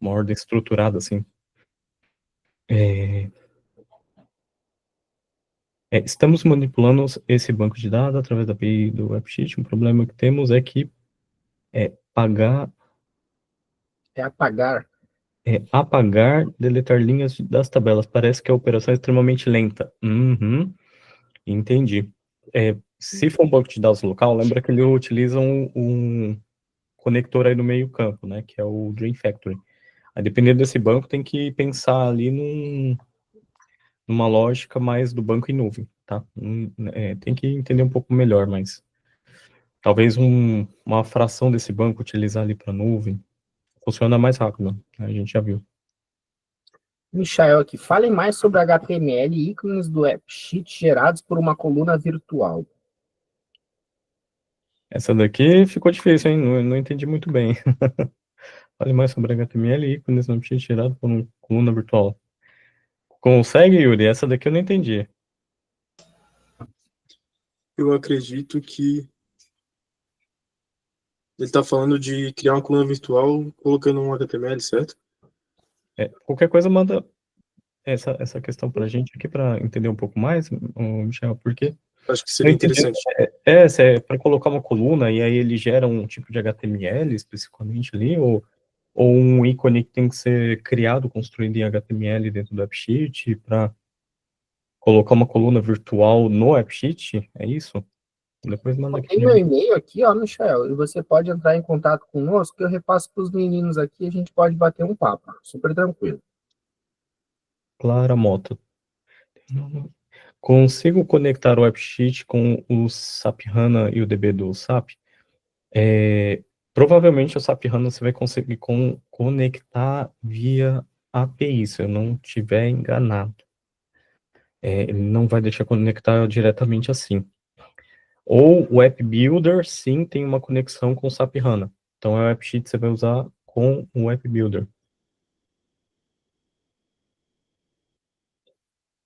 Uma ordem estruturada, assim. Estamos manipulando esse banco de dados através da API do AppSheet. Um problema que temos é que pagar É apagar. apagar, deletar linhas das tabelas. Parece que a operação é extremamente lenta. Uhum, entendi. Se for um banco de dados local, lembra que ele utiliza um conector aí no meio campo, né? Que é o Dream Factory. Aí, dependendo desse banco, tem que pensar ali numa lógica mais do banco em nuvem, tá? Tem que entender um pouco melhor, mas talvez uma fração desse banco utilizar ali para nuvem funciona mais rápido, né? A gente já viu. Michael aqui, falem mais sobre HTML e ícones do AppSheet gerados por uma coluna virtual. Essa daqui ficou difícil, hein? Não entendi muito bem. Fale mais sobre HTML e ícones no AppSheet gerado por uma coluna virtual. Consegue, Yuri? Essa daqui eu não entendi. Eu acredito que ele está falando de criar uma coluna virtual colocando um HTML, certo? Qualquer coisa, manda essa questão pra gente aqui para entender um pouco mais, Michel, porque Acho que não seria entendi. interessante. Se é para colocar uma coluna e aí ele gera um tipo de HTML especificamente ali, ou um ícone que tem que ser criado, construído em HTML dentro do AppSheet para colocar uma coluna virtual no AppSheet, é isso? Depois manda aqui. Tem meu e-mail aqui, ó, Michel, e você pode entrar em contato conosco, que eu repasso para os meninos aqui e a gente pode bater um papo, super tranquilo. Clara Mota. Consigo conectar o AppSheet com o SAP HANA e o DB do SAP? Provavelmente o SAP HANA você vai conseguir conectar via API, se eu não estiver enganado. Ele não vai deixar conectar diretamente assim. Ou o App Builder, sim, tem uma conexão com o SAP HANA. Então, o AppSheet você vai usar com o App Builder.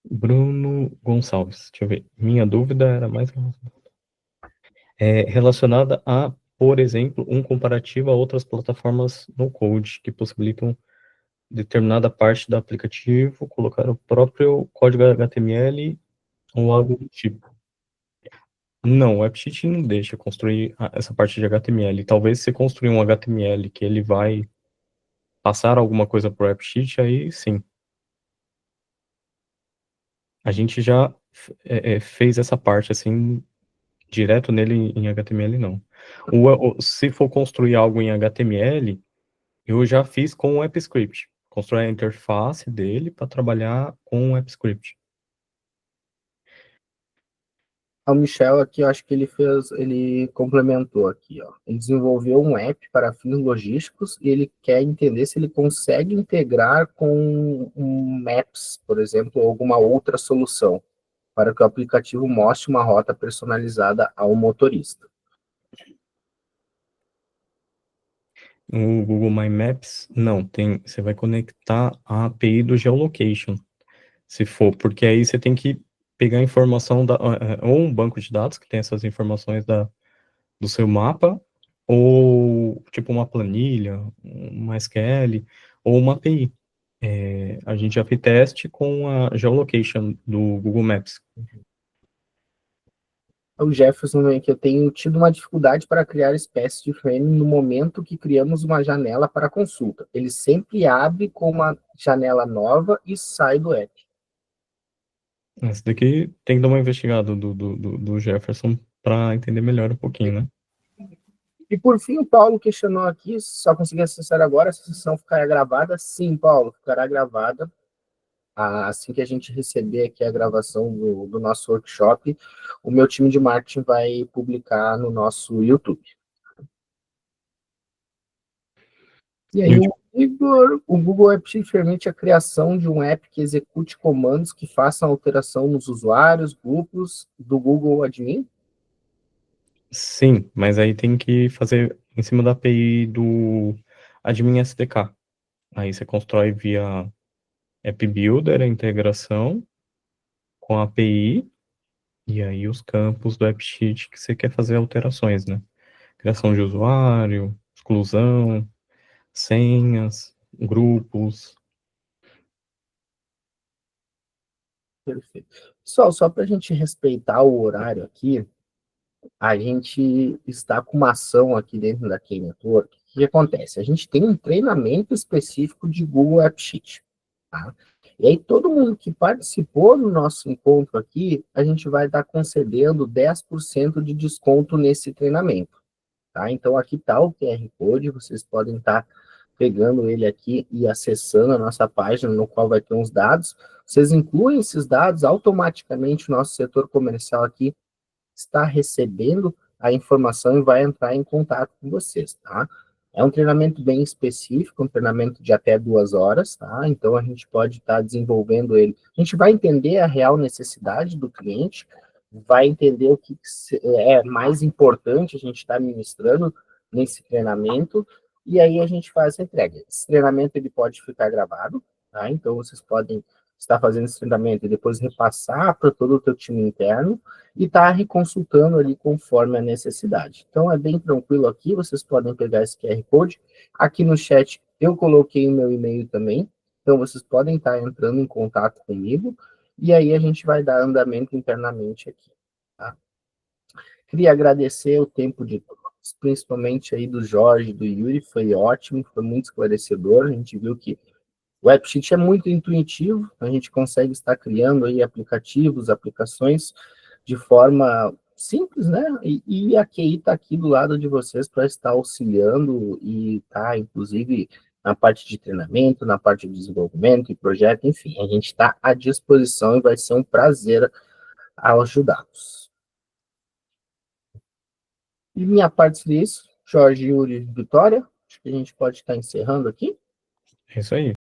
Bruno Gonçalves, deixa eu ver. Minha dúvida era mais relacionada a, por exemplo, um comparativo a outras plataformas no code que possibilitam determinada parte do aplicativo colocar o próprio código HTML ou algo do tipo. Não, o AppSheet não deixa construir essa parte de HTML. Talvez se construir um HTML que ele vai passar alguma coisa para o AppSheet, aí sim. A gente já fez essa parte assim, direto nele em HTML, não. Se for construir algo em HTML, eu já fiz com o AppScript. Construir a interface dele para trabalhar com o AppScript. O Michel aqui, eu acho que ele complementou aqui, ó. Ele desenvolveu um app para fins logísticos e ele quer entender se ele consegue integrar com um Maps, por exemplo, ou alguma outra solução, para que o aplicativo mostre uma rota personalizada ao motorista. O Google My Maps, não, você vai conectar a API do Geolocation, se for, porque aí você tem que pegar a informação ou um banco de dados que tem essas informações do seu mapa, ou tipo uma planilha, uma SQL, ou uma API. A gente já fez teste com a Geolocation do Google Maps. O Jefferson vem aqui, eu tenho tido uma dificuldade para criar espécies de frame no momento que criamos uma janela para consulta. Ele sempre abre com uma janela nova e sai do app. Esse daqui tem que dar uma investigada do Jefferson para entender melhor um pouquinho, né? E por fim, o Paulo questionou aqui, só consegui acessar agora, a sessão ficará gravada? Sim, Paulo, ficará gravada. assim que a gente receber aqui a gravação do nosso workshop, o meu time de marketing vai publicar no nosso YouTube. E aí, o Google Apps permite a criação de um app que execute comandos que façam alteração nos usuários, grupos do Google Admin? Sim, mas aí tem que fazer em cima da API do Admin SDK. Aí você constrói via App Builder a integração com a API e aí os campos do AppSheet que você quer fazer alterações, né? Criação de usuário, exclusão, senhas, grupos. Perfeito. Pessoal, só para a gente respeitar o horário aqui, a gente está com uma ação aqui dentro da Key Network. O que acontece? A gente tem um treinamento específico de Google AppSheet, tá? E aí, todo mundo que participou do nosso encontro aqui, a gente vai estar concedendo 10% de desconto nesse treinamento, tá? Então, aqui está o QR Code, vocês podem estar pegando ele aqui e acessando a nossa página, no qual vai ter uns dados. Vocês incluem esses dados, automaticamente o nosso setor comercial aqui está recebendo a informação e vai entrar em contato com vocês, tá? É um treinamento bem específico, um treinamento de até 2 horas, tá? Então, a gente pode estar desenvolvendo ele. A gente vai entender a real necessidade do cliente, vai entender o que é mais importante a gente estar ministrando nesse treinamento, e aí a gente faz a entrega. Esse treinamento, ele pode ficar gravado, tá? Então, vocês podem estar fazendo esse treinamento e depois repassar para todo o teu time interno, e está reconsultando ali conforme a necessidade. Então, é bem tranquilo aqui, vocês podem pegar esse QR Code. Aqui no chat, eu coloquei o meu e-mail também, então vocês podem estar entrando em contato comigo, e aí a gente vai dar andamento internamente aqui, tá? Queria agradecer o tempo de todos, principalmente aí do Jorge, do Yuri, foi ótimo, foi muito esclarecedor, a gente viu que o AppSheet é muito intuitivo, a gente consegue estar criando aí aplicativos, aplicações de forma simples, né? E a QI está aqui do lado de vocês para estar auxiliando e tá, inclusive, na parte de treinamento, na parte de desenvolvimento e projeto, enfim, a gente está à disposição e vai ser um prazer ajudá-los. E minha parte seria isso, Jorge, Yuri, Vitória, acho que a gente pode estar encerrando aqui. É isso aí.